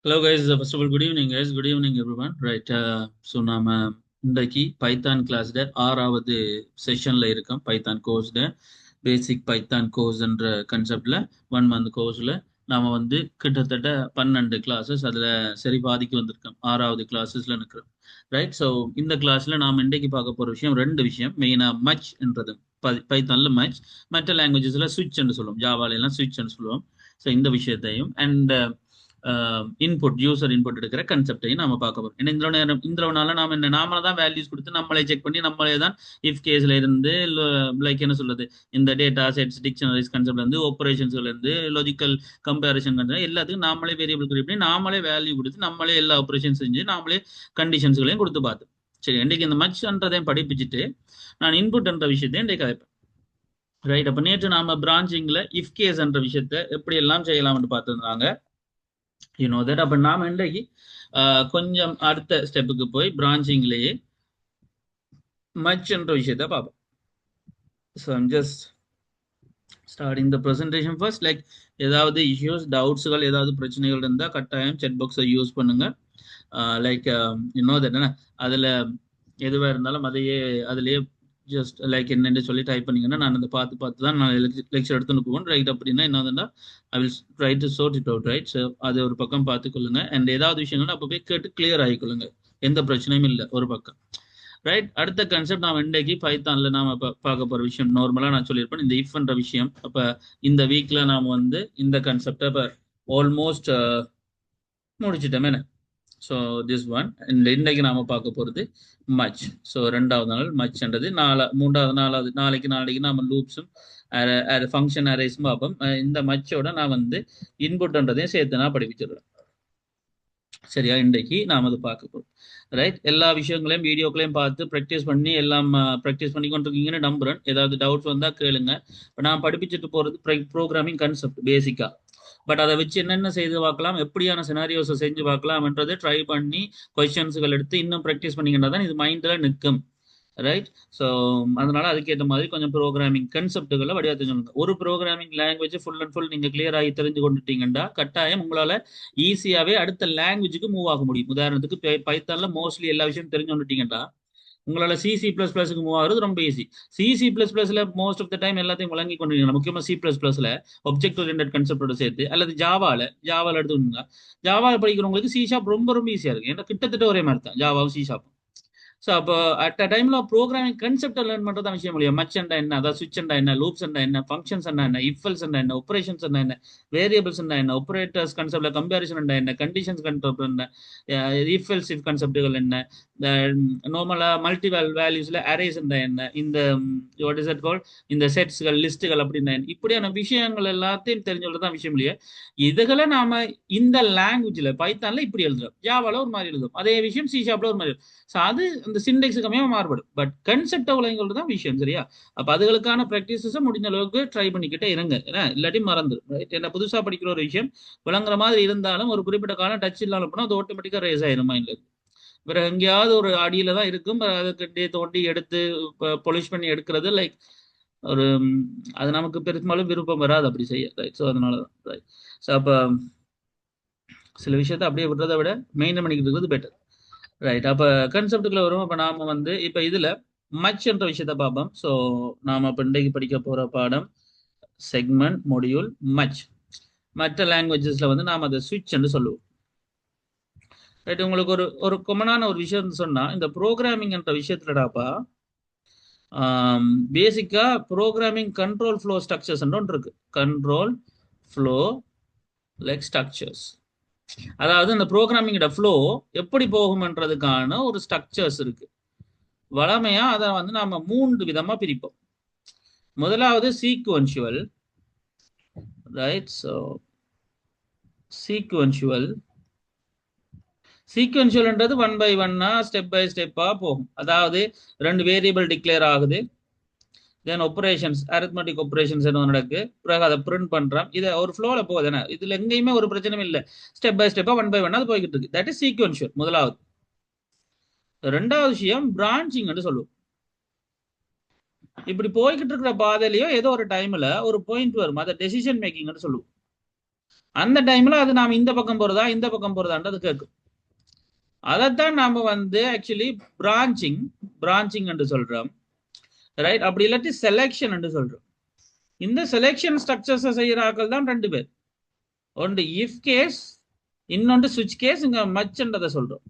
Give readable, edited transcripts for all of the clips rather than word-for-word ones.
Hello guys, first of all, good evening guys, good evening everyone. Right, so நாம இன்றைக்கு Python கிளாஸ்ல ஆறாவது செஷன்ல இருக்கோம். பைத்தான் கோர்ஸ்ல பேசிக் பைத்தான் கோர்ஸ்ன்ற கன்செப்ட்ல 1 மந்த் கோர்ஸ்ல நாம வந்து கிட்டத்தட்ட 12 கிளாஸஸ் அதுல சரி பாதிக்கு வந்திருக்கோம். ஆறாவது கிளாஸஸ்ல நிற்கிறோம். ரைட், ஸோ இந்த கிளாஸ்ல நாம் இன்றைக்கு பார்க்க போற விஷயம் ரெண்டு விஷயம். மெயினா மச் என்றது பைத்தான்ல மச், மற்ற லாங்குவேஜஸ்ல சுவிட்ச் என்று சொல்லுவோம். ஜாவால எல்லாம் சுவிட்ச் என்று சொல்லுவோம். ஸோ இந்த விஷயத்தையும் அண்ட் இன்புட் யூசர் இன்புட் எடுக்கிற கன்செப்டையும் நம்ம பார்க்க போறோம். ஏன்னா இந்த நாம என்ன நாமள தான் வேல்யூஸ் கொடுத்து நம்மளே செக் பண்ணி நம்மளே தான் இஃப் கேஸ்ல இருந்து லைக் என்ன சொல்றது, இந்த டேட்டா செட்ஸ் டிக்ஷனரிஸ் கன்செப்ட்ல இருந்து ஆப்பரேஷன்ஸ்ல இருந்து லாஜிக்கல் கம்பேரிசன் எல்லாத்துக்கும் நாமளே வேரியபிள் கிரியேட் பண்ணி நாமளே வேல்யூ கொடுத்து நம்மளே எல்லா ஆப்பரேஷன் செஞ்சு நாமளே கண்டிஷன்ஸ்களையும் கொடுத்து பார்த்தோம். சரி, இன்றைக்கு இந்த மச்ன்றதையும் படிப்பிச்சுட்டு நான் இன்புட் என்ற விஷயத்தையும் இன்றைக்கு கதைப்பேன். ரைட், அப்ப நேற்று நாம பிரான்ச்சிங்ல இஃப் கேஸ் என்ற விஷயத்த எப்படி எல்லாம் செய்யலாம்னு பார்த்துருந்தாங்க. தட் அப்ப நாம இன்றைக்கு கொஞ்சம் அடுத்த ஸ்டெப்புக்கு போய் பிரான்ச்சிங்லேயே மச் என்ற விஷயத்த பார்ப்போம். So I'm just starting the presentation first. Like ஏதாவது இஷ்யூஸ் டவுட்ஸுகள் ஏதாவது பிரச்சனைகள் இருந்தால் கட்டாயம் செட் பாக்ஸை யூஸ் பண்ணுங்க. லைக் தட் என்ன அதில் எதுவாக இருந்தாலும் அதையே அதுலேயே ஜஸ்ட் லைக் என்னென்னு சொல்லி டைப் பண்ணிங்கன்னா நான் அதை பார்த்து தான் நான் லெக்சர் எடுத்துன்னு போவேன். ரைட், அப்படின்னா என்னதுன்னா I will try to sort it out. Right, so அது ஒரு பக்கம் பார்த்துக்கொள்ளுங்க. அண்ட் ஏதாவது விஷயங்கள் அப்போ போய் கேட்டு கிளியர் ஆகிக்கொள்ளுங்க. எந்த பிரச்சனையும் இல்லை ஒரு பக்கம். ரைட், அடுத்த கான்செப்ட் நாம் இன்றைக்கு பைத்தான்ல நாம பார்க்க போற விஷயம் நார்மலா நான் சொல்லியிருப்பேன் இந்த இஃப் என்ற விஷயம். அப்ப இந்த வீக்ல நாம வந்து இந்த கான்செப்டை இப்போ ஆல்மோஸ்ட் முடிச்சிட்டோமே. ஸோ திஸ் ஒன் இன்றைக்கு நாம பார்க்க போறது மச். ஸோ ரெண்டாவது நாள் மச்ன்றது நாளைக்கு நாம லூப்ஸும் ஃபங்க்ஷன் அரேஸும் பார்ப்போம். இந்த மச்சோட நான் வந்து இன்புட்ன்றதையும் சேர்த்து நான் படிப்பிச்சிடுறேன். சரியா, இன்றைக்கு நாம் அது பார்க்க போறோம். ரைட், எல்லா விஷயங்களையும் வீடியோக்களையும் பார்த்து ப்ராக்டிஸ் பண்ணி எல்லாம் ப்ராக்டிஸ் பண்ணி கொண்டிருக்கீங்கன்னு நம்புறேன். ஏதாவது டவுட்ஸ் வந்தா கேளுங்க. இப்போ நான் படிப்பிச்சுட்டு போறது ப்ரோக்ராமிங் கான்செப்ட் பேசிக்கா. பட் அதை வச்சு என்னென்ன செய்து பார்க்கலாம், எப்படியான சினாரியோஸை செஞ்சு பார்க்கலாம்ன்றதை ட்ரை பண்ணி கொஸ்டின்ஸுகள் எடுத்து இன்னும் ப்ராக்டிஸ் பண்ணிக்கிட்டா தான் இது மைண்டில் நிற்கும். ரைட், ஸோ அதனால அதுக்கேற்ற மாதிரி கொஞ்சம் ப்ரோக்ராமிங் கன்செப்டுகளை வடிவா தெரிஞ்சுக்கோங்க. ஒரு programming language full and full நீங்கள் கிளியர் ஆகி தெரிஞ்சு கொண்டுட்டீங்கன்னா கட்டாயம் உங்களால் ஈஸியாகவே அடுத்த லாங்குவேஜுக்கு மூவ் ஆக முடியும். உதாரணத்துக்கு பைத்தான்ல மோஸ்ட்லி எல்லா விஷயம் தெரிஞ்சு கொண்டுட்டீங்கன்னா உங்களால் C++க்கு மூவ் ஆகுறது ரொம்ப ஈஸி. C++ல மோஸ்ட் ஆஃப் த டைம் எல்லாத்தையும் வழங்கி கொண்டிருக்கீங்க. முக்கியமாக C++ல ஆப்ஜெக்ட் ஓரியன்டட் கன்செப்டோட சேர்த்து அல்லது ஜாவால எடுத்துக்கோங்க. ஜாவா படிக்கிறவங்களுக்கு C# ரொம்ப ரொம்ப ஈஸியாக இருக்கு. ஏன்னா கிட்டத்தட்ட ஒரே மாதிரி தான் ஜாவாவும் C#. ஸோ அப்போ அட் அ டைம்ல ப்ரோக்ராமிங் கன்செப்டை லேர்ன் பண்ணுறது தான் விஷயம் இல்லையா. மச்ன்டா என்ன, அதாவது சுவிட்ச்ண்டா என்ன, லூப்ஸ்ண்டா என்ன, ஃபங்க்ஷன்ஸ் என்ன, இஃபல்ஸ்ண்டா என்ன, ஆப்பரேஷன்ஸ் என்ன, வேரியபிள்ஸ்ண்டா என்ன, ஆப்பரேட்டர்ஸ் கன்செப்ட்ல கம்பேரிசன் என்ன, கண்டிஷன்ஸ் கன்செப்ட் என்ன, இஃபல்ஸ் இஃப் கன்செப்டுகள் என்ன, நார்மலா மல்டி வேல்யூஸ்ல அரேஸ் என்ன, இந்த வாட் இஸ் இட் கால், இந்த செட்ஸ்கள் லிஸ்ட்டுகள் அப்படின்னா இப்படியான விஷயங்கள் எல்லாத்தையும் தெரிஞ்சுள்ளது தான் விஷயம் இல்லையா. இதுகளை நாம இந்த லாங்குவேஜ்ல பைத்தான்ல இப்படி எழுதுறோம், ஜாவால ஒரு மாதிரி எழுதும், அதே விஷயம் C# ஒரு மாதிரி. ஸோ அது இந்த சிண்டெக்ஸ் கம்மியாக மாறுபடும். பட் கன்செப்ட் விளையங்கள் தான் விஷயம். சரியா, அப்போ அதுகளுக்கான ப்ராக்டிஸஸை முடிஞ்ச அளவுக்கு ட்ரை பண்ணிக்கிட்டே இருங்க. ஏன்னா இல்லாட்டி மறந்துடும். ரைட், என்ன புதுசாக படிக்கிற ஒரு விஷயம் விளங்குற மாதிரி இருந்தாலும் ஒரு குறிப்பிட்ட காலம் டச் இல்லாமல் போனால் அது ஆட்டோமேட்டிக்காக ரேஸ் ஆயிரும் மைண்ட்ல. வேற எங்கேயாவது ஒரு அடியில தான் இருக்கும். அதுக்கு தோண்டி எடுத்து பொலிஷ் பண்ணி எடுக்கிறது லைக் ஒரு அது நமக்கு பெரும்பாலும் விருப்பம் வராது அப்படி செய்ய. ரைட், ஸோ அதனால தான். ரைட், ஸோ அப்போ சில விஷயத்த அப்படியே விடுறதை விட மெயின்டைன் பண்ணிக்கிட்டு இருக்கிறது பெட்டர். ரைட், அப்போ கன்செப்டுக்குள்ள வரும். அப்போ நாம வந்து இப்போ இதுல மச் என்ற விஷயத்த பார்ப்போம். ஸோ நாம இப்போ இன்றைக்கு படிக்க போற பாடம் செக்மெண்ட் மொடியூல் மச். மற்ற லாங்குவேஜஸ்ல வந்து நாம அதை சுவிட்ச் என்று சொல்லுவோம். ரைட், உங்களுக்கு ஒரு ஒரு காமனான ஒரு விஷயம் சொன்னா இந்த ப்ரோக்ராமிங் என்ற விஷயத்துலடாப்பா பேசிக்கா ப்ரோக்ராமிங் கண்ட்ரோல் ஃப்ளோ ஸ்ட்ரக்சர்ஸ் ஒன்று இருக்கு. கண்ட்ரோல் ஃப்ளோ லைக் ஸ்ட்ரக்சர்ஸ், அதாவது இந்த ப்ரோக்ராமிங்கோட ஃப்ளோ எப்படி போகும்ன்றதுக்கான ஒரு ஸ்ட்ரக்சர்ஸ் இருக்கு. வளமையா அதை வந்து நாம 3 விதமா பிரிப்போம். முதலாவது சீக்வென்சுவல். ரைட், ஸோ சீக்வென்சுவல்ன்றது 1 by 1 ஸ்டெப் பை ஸ்டெப்பா போகும். அதாவது 2 வேரியபிள் டிக்ளேர் ஆகுது, தென் ஆப்பரேஷன்ஸ் அரித்மெட்டிக் ஆப்பரேஷன்ஸ் என்ன நடக்கு, பிறகு அதை பிரிண்ட் பண்றோம். இதை ஒரு ஃப்ளோல போகுது. இதுல எங்கேயுமே ஒரு பிரச்சனையும் இல்லை. ஸ்டெப் பை ஸ்டெப்பா 1 by 1 அது போய்கிட்டு இருக்கு. தட் இஸ் சீக்வென்சுவல் முதலாவது. ரெண்டாவது விஷயம் பிரான்ச்சிங் சொல்லுவோம். இப்படி போய்கிட்டு இருக்கிற பாதையிலயோ ஏதோ ஒரு டைம்ல ஒரு பாயிண்ட் வரும், அதை டெசிஷன் மேக்கிங் சொல்லுவோம். அந்த டைம்ல அது நாம இந்த பக்கம் போறதா இந்த பக்கம் போறதான்றது கேட்கும். அதைத்தான் நாம வந்து ஆக்சுவலி பிரான்ச்சிங் என்று சொல்றோம், ரைட்? அப்படி இல்லாட்டி செலெக்ஷன் என்று சொல்றோம். இந்த செலெக்ஷன் ஸ்ட்ரக்சர்ஸை செய்யற ஆட்கள் தான் ரெண்டு பேர். ஒன்று இஃப் கேஸ், இன்னொன்று சுவிட்ச் கேஸ். இங்க மச்ன்றதை சொல்றோம்.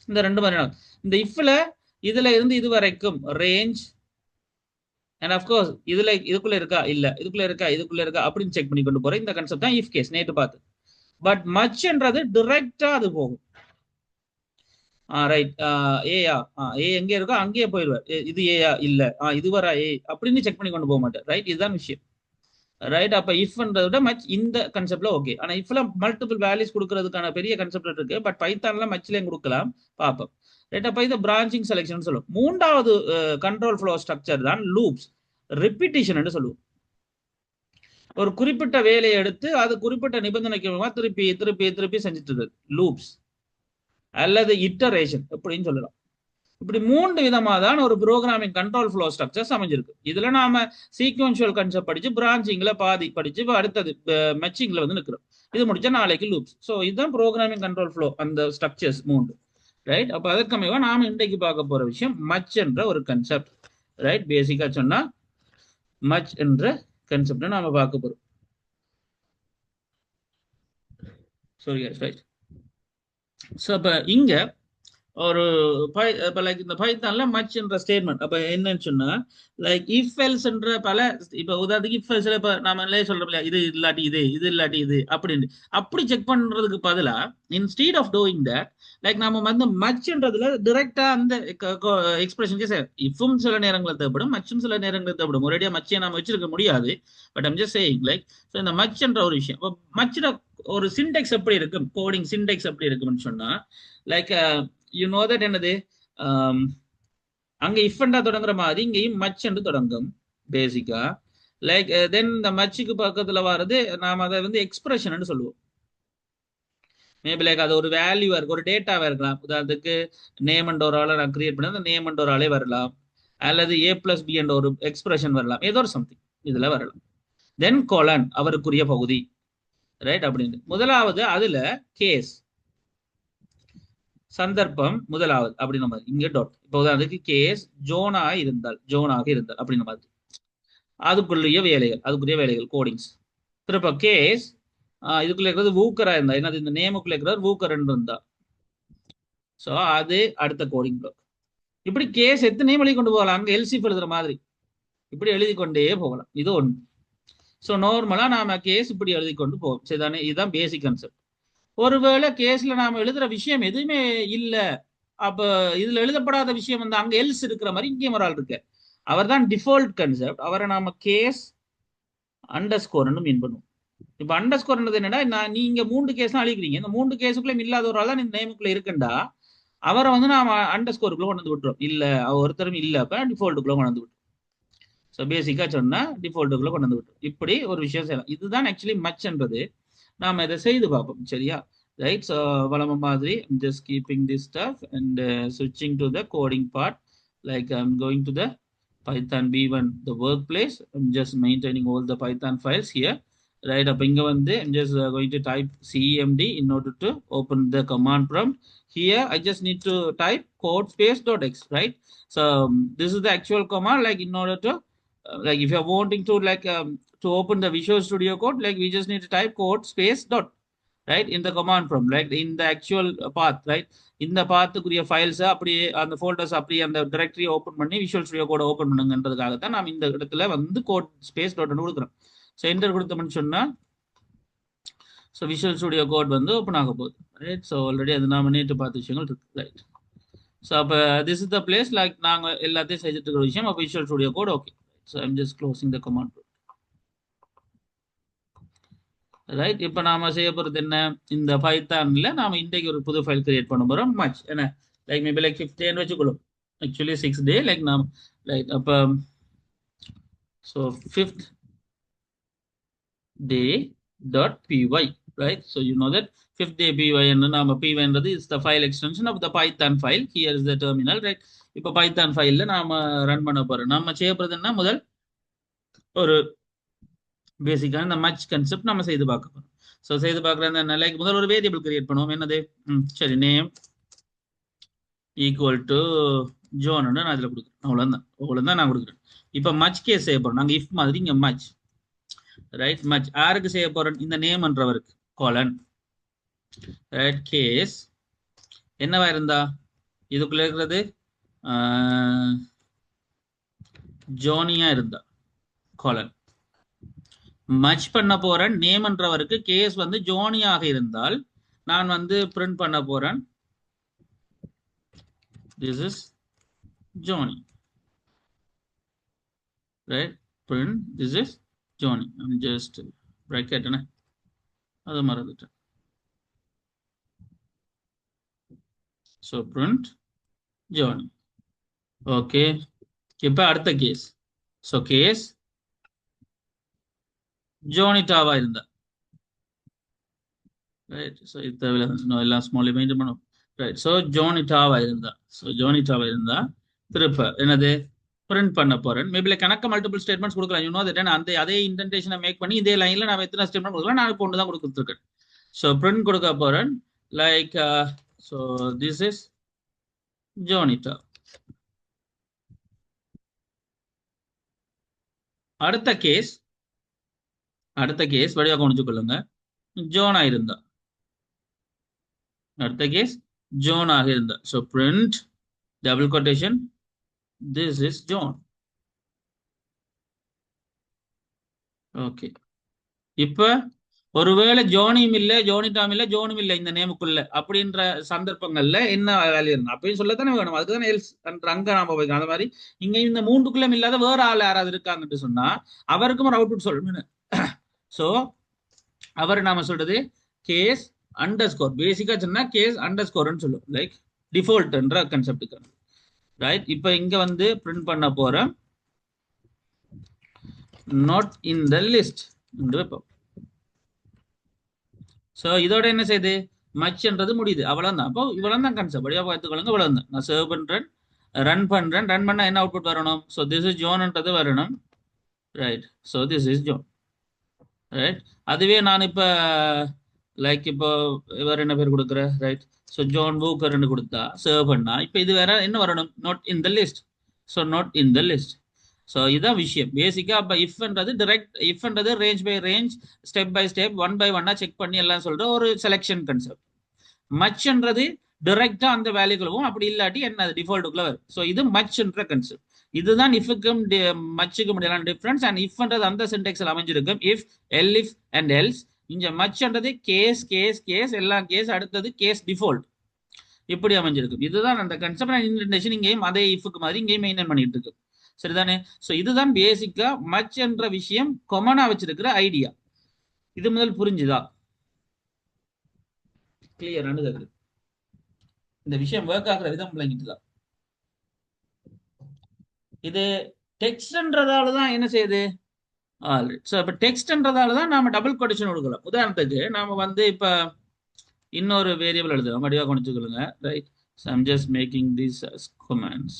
இந்த ரெண்டு மாதிரி இந்த இஃப்ல இதுல இருந்து இது வரைக்கும் ரேஞ்ச் அண்ட் அஃப்கோர்ஸ் இதுக்குள்ள இருக்கா இல்ல, இதுக்குள்ள இருக்கா அப்படின்னு செக் பண்ணி கொண்டு போறேன். இந்த கான்செப்ட் தான் இஃப் கேஸ் நேற்று பார்த்து. பட் மச்ன்றது டிரெக்டா அது போகும். ரைட், ஏயா ஏ எங்கே இருக்கோ அங்கேயே போயிடுவார். இது ஏயா இல்ல, இது வரா ஏ அப்படின்னு செக் பண்ணி கொண்டு போக மாட்டார். ரைட், இதுதான் விஷயம். ரைட், அப்ப இஃப்ன்றத விட மச் இந்த கன்செப்ட்ல ஓகே. ஆனா இஃப்ல மல்டிபிள் வேல்யூஸ் கொடுக்கறதுக்கான பெரிய கன்செப்ட் இருக்கு. பட் பைத்தான்ல மச்லயும் கொடுக்கலாம், பார்ப்போம். ரைட், அப்ப இது பிரான்ச்சிங் செலெக்ஷன் சொல்லுவோம். மூன்றாவது கண்ட்ரோல் ஃப்ளோ ஸ்ட்ரக்சர் தான் லூப்ஸ், ரிப்பீட்டிஷன் என்று சொல்லுவோம். ஒரு குறிப்பிட்ட வேலையை எடுத்து அது குறிப்பிட்ட நிபந்தனைக்கு திருப்பி திருப்பி திருப்பி செஞ்சுட்டு இருக்கு லூப்ஸ் அல்லது இட்டரேஷன் அப்படின்னு சொல்லலாம். இப்படி மூன்று விதமாக தான் ஒரு ப்ரோக்ராமிங் கண்ட்ரோல் ஃப்ளோ ஸ்ட்ரக்சர்ஸ் அமைஞ்சிருக்கு. இதுல நாம சீக்வென்ஷுவல் கன்செப்ட் படிச்சு, பிரான்ச்சிங்ல பாதி படிச்சு, அடுத்தது மெச்சிங்ல வந்து நிற்கிறோம். இது முடிச்சா நாளைக்கு லூப்ஸ். ஸோ இதுதான் ப்ரோக்ராமிங் கண்ட்ரோல் ஃப்ளோ, அந்த ஸ்ட்ரக்சர்ஸ் மூன்று. ரைட், அப்ப அதற்கமைவா நாம இன்றைக்கு பார்க்க போற விஷயம் மச் என்ற ஒரு கன்செப்ட். ரைட், பேசிக்கா சொன்னா மச் என்ற கன்செப்ட் நாம பார்க்க போறோம். Sorry right. ஸோ அப்ப இங்க ஒரு லைக் இந்த பைத்தான்ல மச் என்ற ஸ்டேட்மெண்ட் அப்ப என்னன்னு சொன்னா, லைக் இஃப் எல்ஸ் என்ற பல, இப்ப உதாரணத்துக்கு இஃப் எல்ஸ்ல இப்ப நாம சொல்றோம் இல்லையா, இது இல்லாட்டி இது இல்லாட்டி இது அப்படின்னு அப்படி செக் பண்றதுக்கு பதிலா, instead of doing that, like நம்ம வந்து மச்ன்றதுல டிரெக்டா அந்த எக்ஸ்பிரஷனுக்கு இஃபும் சில நேரங்களில் தேவைப்படும், மச்சும் சில நேரங்களில் தேவைப்படும். ஒரேடியா மச்சியை நாம வச்சிருக்க முடியாது. But I'm just saying like இந்த மச்ன்ற ஒரு விஷயம். மச்சிட ஒரு சின்டெக்ஸ் எப்படி இருக்கும், கோடிங் சின்டெக்ஸ் எப்படி இருக்கும்னு சொன்னா, லைக் யூ நோ தட் என்னது, அங்க இஃப்ண்டா தொடங்குற மாதிரி இங்கேயும் மச் என்று தொடங்கும் பேசிக்கா. லைக் தென் இந்த மச்சுக்கு பக்கத்துல வர்றது நாம அதை வந்து எக்ஸ்பிரஷன் சொல்லுவோம். மேபி லைக் அது ஒரு வேல்யூவா இருக்கு, ஒரு டேட்டாவா இருக்கலாம். உதாரணத்துக்கு நேம் அண்ட் ஒரு ஆளை நான் கிரியேட் பண்ணி அந்த நேம் அண்ட் ஒரு ஆளே வரலாம், அல்லது ஏ பிளஸ் பி என்ற ஒரு எக்ஸ்பிரஷன் வரலாம், ஏதோ ஒரு சம்திங் இதுல வரலாம். தென் கோலன் அவருக்குரிய பகுதி. ரைட், அப்படின்னு முதலாவது அதுல கேஸ் சந்தர்ப்பம் முதலாவது அப்படின்ற மாதிரி இங்க டாட். இப்போ உதாரணத்துக்கு கேஸ் ஜோனாக இருந்தால் அப்படின்ற மாதிரி அதுக்குரிய வேலைகள் கோடிங்ஸ். திருப்ப கேஸ் இதுக்குள்ள இருக்கிறது வூக்கரா இருந்தா, என்னது இந்த நேமுக்குள்ள இருக்கிறது வூக்கர் இருந்தா, ஸோ அது அடுத்த கோடிங் பிளாக். இப்படி கேஸ் எத்தனையும் எழுதி கொண்டு போகலாம், அங்க எல்சிஃப் எழுதுற மாதிரி இப்படி எழுதி கொண்டே போகலாம். இது ஒன்று. ஸோ நார்மலா நாம கேஸ் இப்படி எழுதி கொண்டு போவோம். சரிதானே, இதுதான் பேசிக் கான்செப்ட். ஒருவேளை கேஸ்ல நாம எழுதுற விஷயம் எதுவுமே இல்ல, அப்ப இதுல எழுதப்படாத விஷயம் வந்து அங்க எல்ஸ் இருக்கிற மாதிரி இங்கே ஒரு ஆள் இருக்கு, அவர் தான் டிஃபால்ட் கன்செப்ட். அவரை நாம கேஸ் அண்டர் ஸ்கோர்னு மீன் பண்ணுவோம். இப்ப அண்டர் ஸ்கோர்ன்றது என்னன்னா, நீங்க 3 கேஸ் தான் அழிக்கிறீங்க, இந்த 3 கேஸுக்குள்ள இல்லாத ஒரு ஆள் தான் இந்த நேமுக்குள்ள இருக்குண்டா, அவரை வந்து நாம அண்டர் ஸ்கோருக்குள்ள கொண்டு வந்து விட்டுரும். இல்ல அவர் ஒருத்தரும் இல்ல, அப்ப டிஃபால்ட்டுக்குள்ள கொண்டு வந்து விட்டுரும். ஸோ பேசிக்கா சொன்னா டிஃபால்ட்டுக்குள்ள கொண்டு வந்து விட்டுரும். இப்படி ஒரு விஷயம் செய்யலாம். இதுதான் ஆக்சுவலி மச்ன்றது. நாம இதை செய்து பார்ப்போம். சரியா, right? So valama madri, I'm just keeping this stuff and switching to the coding part. Like I'm going to the Python B1, the workplace. I'm just maintaining all the Python files here. Right, up inga vande I'm just going to type cmd in order to open the command prompt. Here I just need to type code space .x, right? So this is the actual command. Like in order to like if you're wanting to like to open the Visual Studio Code, like we just need to type code space dot, right, in the command prompt, like in the actual path, right? In the path குரிய files அப்படியே அந்த folders அப்படியே அந்த directory open பண்ணி visual studio code open பண்ணுங்கன்றதுக்காக தான் நாம் இந்த இடத்துல வந்து கோட் ஸ்பேஸ் டாட் கொடுக்குறோம். ஸோ என்டர் கொடுத்தோம்னு சொன்னா ஸோ விஷுவல் ஸ்டுடியோ கோட் வந்து ஓப்பன் ஆக போகுது. ரைட், ஸோ ஆல்ரெடி அது நாம நேற்று பார்த்த விஷயங்கள் இருக்கு. ரைட், ஸோ அப்போ this is the place like நாங்கள் எல்லாத்தையும் செஞ்சுட்டு இருக்கிற விஷயம். அப்போ visual studio code okay. So I'm just closing the command. Right, இப்போ நாம செய்ய போறது என்ன, இந்த பைத்தான்ல நாம இன்றைக்கு ஒரு புது ஃபைல் கிரியேட் பண்ண போறோம். மச் என்ன லைக் மேபி லைக் 5th டே வச்சுக்கொள்ளும், ஆக்சுவலி 6th டே லைக் நாம் ரைட். அப்போ so 5th day dot py, right? So you know that 5th day py என்ன நாம py என்றது is the file extension of the python file. Here is the terminal, right? இப்போ Python ஃபைல்ல நாம run பண்ண போறோம். நாம செய்ய போறது என்ன, முதல் ஒரு பேசிக்கான இந்த மச் கன்செப்ட் நம்ம செய்து பார்க்க போறோம். ஸோ செய்து பார்க்குற அந்த லைக் முதல் ஒரு வேரியபிள் கிரியேட் பண்ணுவோம். என்னது? சரி, நேம் ஈக்குவல் டு ஜோன்னு நான் அதில் கொடுக்குறேன். அவ்வளோதான் நான் கொடுக்குறேன். இப்போ மச் கேஸ் செய்ய போறோம். நாங்கள் இஃப் மாதிரி இங்கே மச், ரைட்? மச் யாருக்கு செய்ய போறோம்? இந்த நேம்ன்றவருக்கு கோலன், ரைட்? கேஸ் என்னவா இருந்தா இதுக்குள்ள இருக்கிறது ஜோனியா இருந்தா கோலன். மச் பண்ண போறேன் நேம்ன்றவருக்கு கேஸ் வந்து ஜோனியாக இருந்தால் நான் வந்து பிரிண்ட் பண்ண போறேன் this is Johnny, right? Print this is Johnny. I'm just bracket na adu maranditten. So print Johnny. Okay, ipo adutha case. So case Johnny tava irundha, right? So idavila no ella small maintain pannom, right? So Johnny tava irundha, so Johnny tava irundha திருப்ப என்னது print பண்ண போறேன். Maybe கணக்க multiple statements கொடுக்கலாம். You know that அந்த அதே இன்டென்டேஷனை make பண்ணி இதே லைன்ல நான் எத்தனை ஸ்டேட்மெண்ட் கொடுக்கலாம், நான் இப்போ ஒன்று தான் கொடுத்துருக்கேன். ஸோ பிரிண்ட் கொடுக்க போறேன் லைக் ஸோ திஸ் இஸ் ஜோனிட்டா. அடுத்த கேஸ் வடிவாக கவனிச்சு கொள்ளுங்க. ஜோனா இருந்தா அடுத்த கேஸ் ஜோனாக இருந்தா. So print double quotation this is John. Okay, இப்ப ஒருவேளை ஜோனியும் இல்லை, ஜோனிட்டாம் இல்லை, ஜோனும் இல்லை இந்த நேமுக்குள்ள அப்படின்ற சந்தர்ப்பங்கள்ல என்ன வேல்யூ இருந்தா அப்படின்னு சொல்லத்தானே வேணும். அதுக்குதானே எல்ஸ் அங்க நாம போய்க்கலாம். அந்த மாதிரி இங்க இந்த மூன்றுக்குள்ளம் இல்லாத வேற ஆள் யாராவது இருக்காங்கன்னு சொன்னா அவருக்கும் ஒரு அவுட்புட் சொல்லணும். ஸோ அவர் நாம சொல்றது கேஸ் அண்டர் ஸ்கோர், பேசிக்கா சொன்னா கேஸ் அண்டர் ஸ்கோர்னு சொல்லுவோம், லைக் டிஃபால்ட்ன்ற கன்செப்டுக்கு, ரைட்? இப்ப இங்க வந்து பிரிண்ட் பண்ண போறேன் நாட் இன் த லிஸ்ட் என்று வைப்போம். ஸோ இதோட என்ன செய்யுது? மச்ன்றது முடியுது, அவ்வளவுதான். அப்போ இவ்வளவு தான் கன்செப்ட், வழியாக பார்த்துக்கொள்ளுங்க. இவ்வளவு தான் நான் சர்வ் பண்றேன், ரன் பண்ணா என்ன அவுட்புட் வரணும்? ஸோ திஸ் இஸ் ஜோன்ன்றது வரணும், right? So this is John, right? அதுவே நான் இப்போ லைக் இப்போ வேற என்ன பேர் கொடுக்குறேன், ரைட்? ஸோ ஜோன் பூக்கர்ன்னு கொடுத்தா சர்வ் பண்ணா இப்போ இது வேற என்ன வரணும்? Not in the list. So not in the list. So இதுதான் விஷயம் பேசிக்கா. அப்போ இஃப்ன்றது டிரெக்ட், இஃப்ன்றது range by range, step by step, one by ஒன்னா செக் பண்ணி எல்லாம் சொல்ற ஒரு செலெக்ஷன் கன்செப்ட். மச்ன்றது டிரெக்டா அந்த வேல்யூகளும், அப்படி இல்லாட்டி என்ன டிஃபால்ட்டுக்குள்ள வரும். ஸோ இது மச்ன்ற கன்செப்ட். இதுதான் இஃப்க்கும் மச்சுக்கும் முடியலாம் டிஃபரன்ஸ். அண்ட் இஃப்ன்றது அந்த சின்டெக்ஸ்ல அமைஞ்சிருக்கும் if, L if and else. இங்க மச்ன்றது கேஸ் கேஸ் கேஸ் எல்லாம் கேஸ், அடுத்தது கேஸ் டிஃபால்ட், இப்படி அமைஞ்சிருக்கும். இதுதான் அந்த கன்செப்ட். இன்டென்டேஷன் இங்கேயும் அதே இஃப்க்கு மாதிரி இங்கேயும் மெயின்டைன் பண்ணிட்டு இருக்கு, சரிதானே? ஸோ இதுதான் பேசிக்கா மச் என்ற விஷயம் கொமனா வச்சிருக்கிற ஐடியா. இது முதல் புரிஞ்சுதா? கிளியர்? இந்த விஷயம் ஒர்க் ஆகுற விதம் விளங்கிட்டுதான். இது டெக்ஸ்ட்ன்றதால தான் என்ன செய்யுது? ஸோ இப்போ டெக்ஸ்ட்ன்றதால தான் நாம டபுள் கொட்டேஷன் கொடுக்கலாம். உதாரணத்துக்கு நாம வந்து இப்போ இன்னொரு வேரியபிள் எழுதுறோம், வடிவா கவனிச்சுக்கொள்ளுங்க, right? So I'm just making these comments,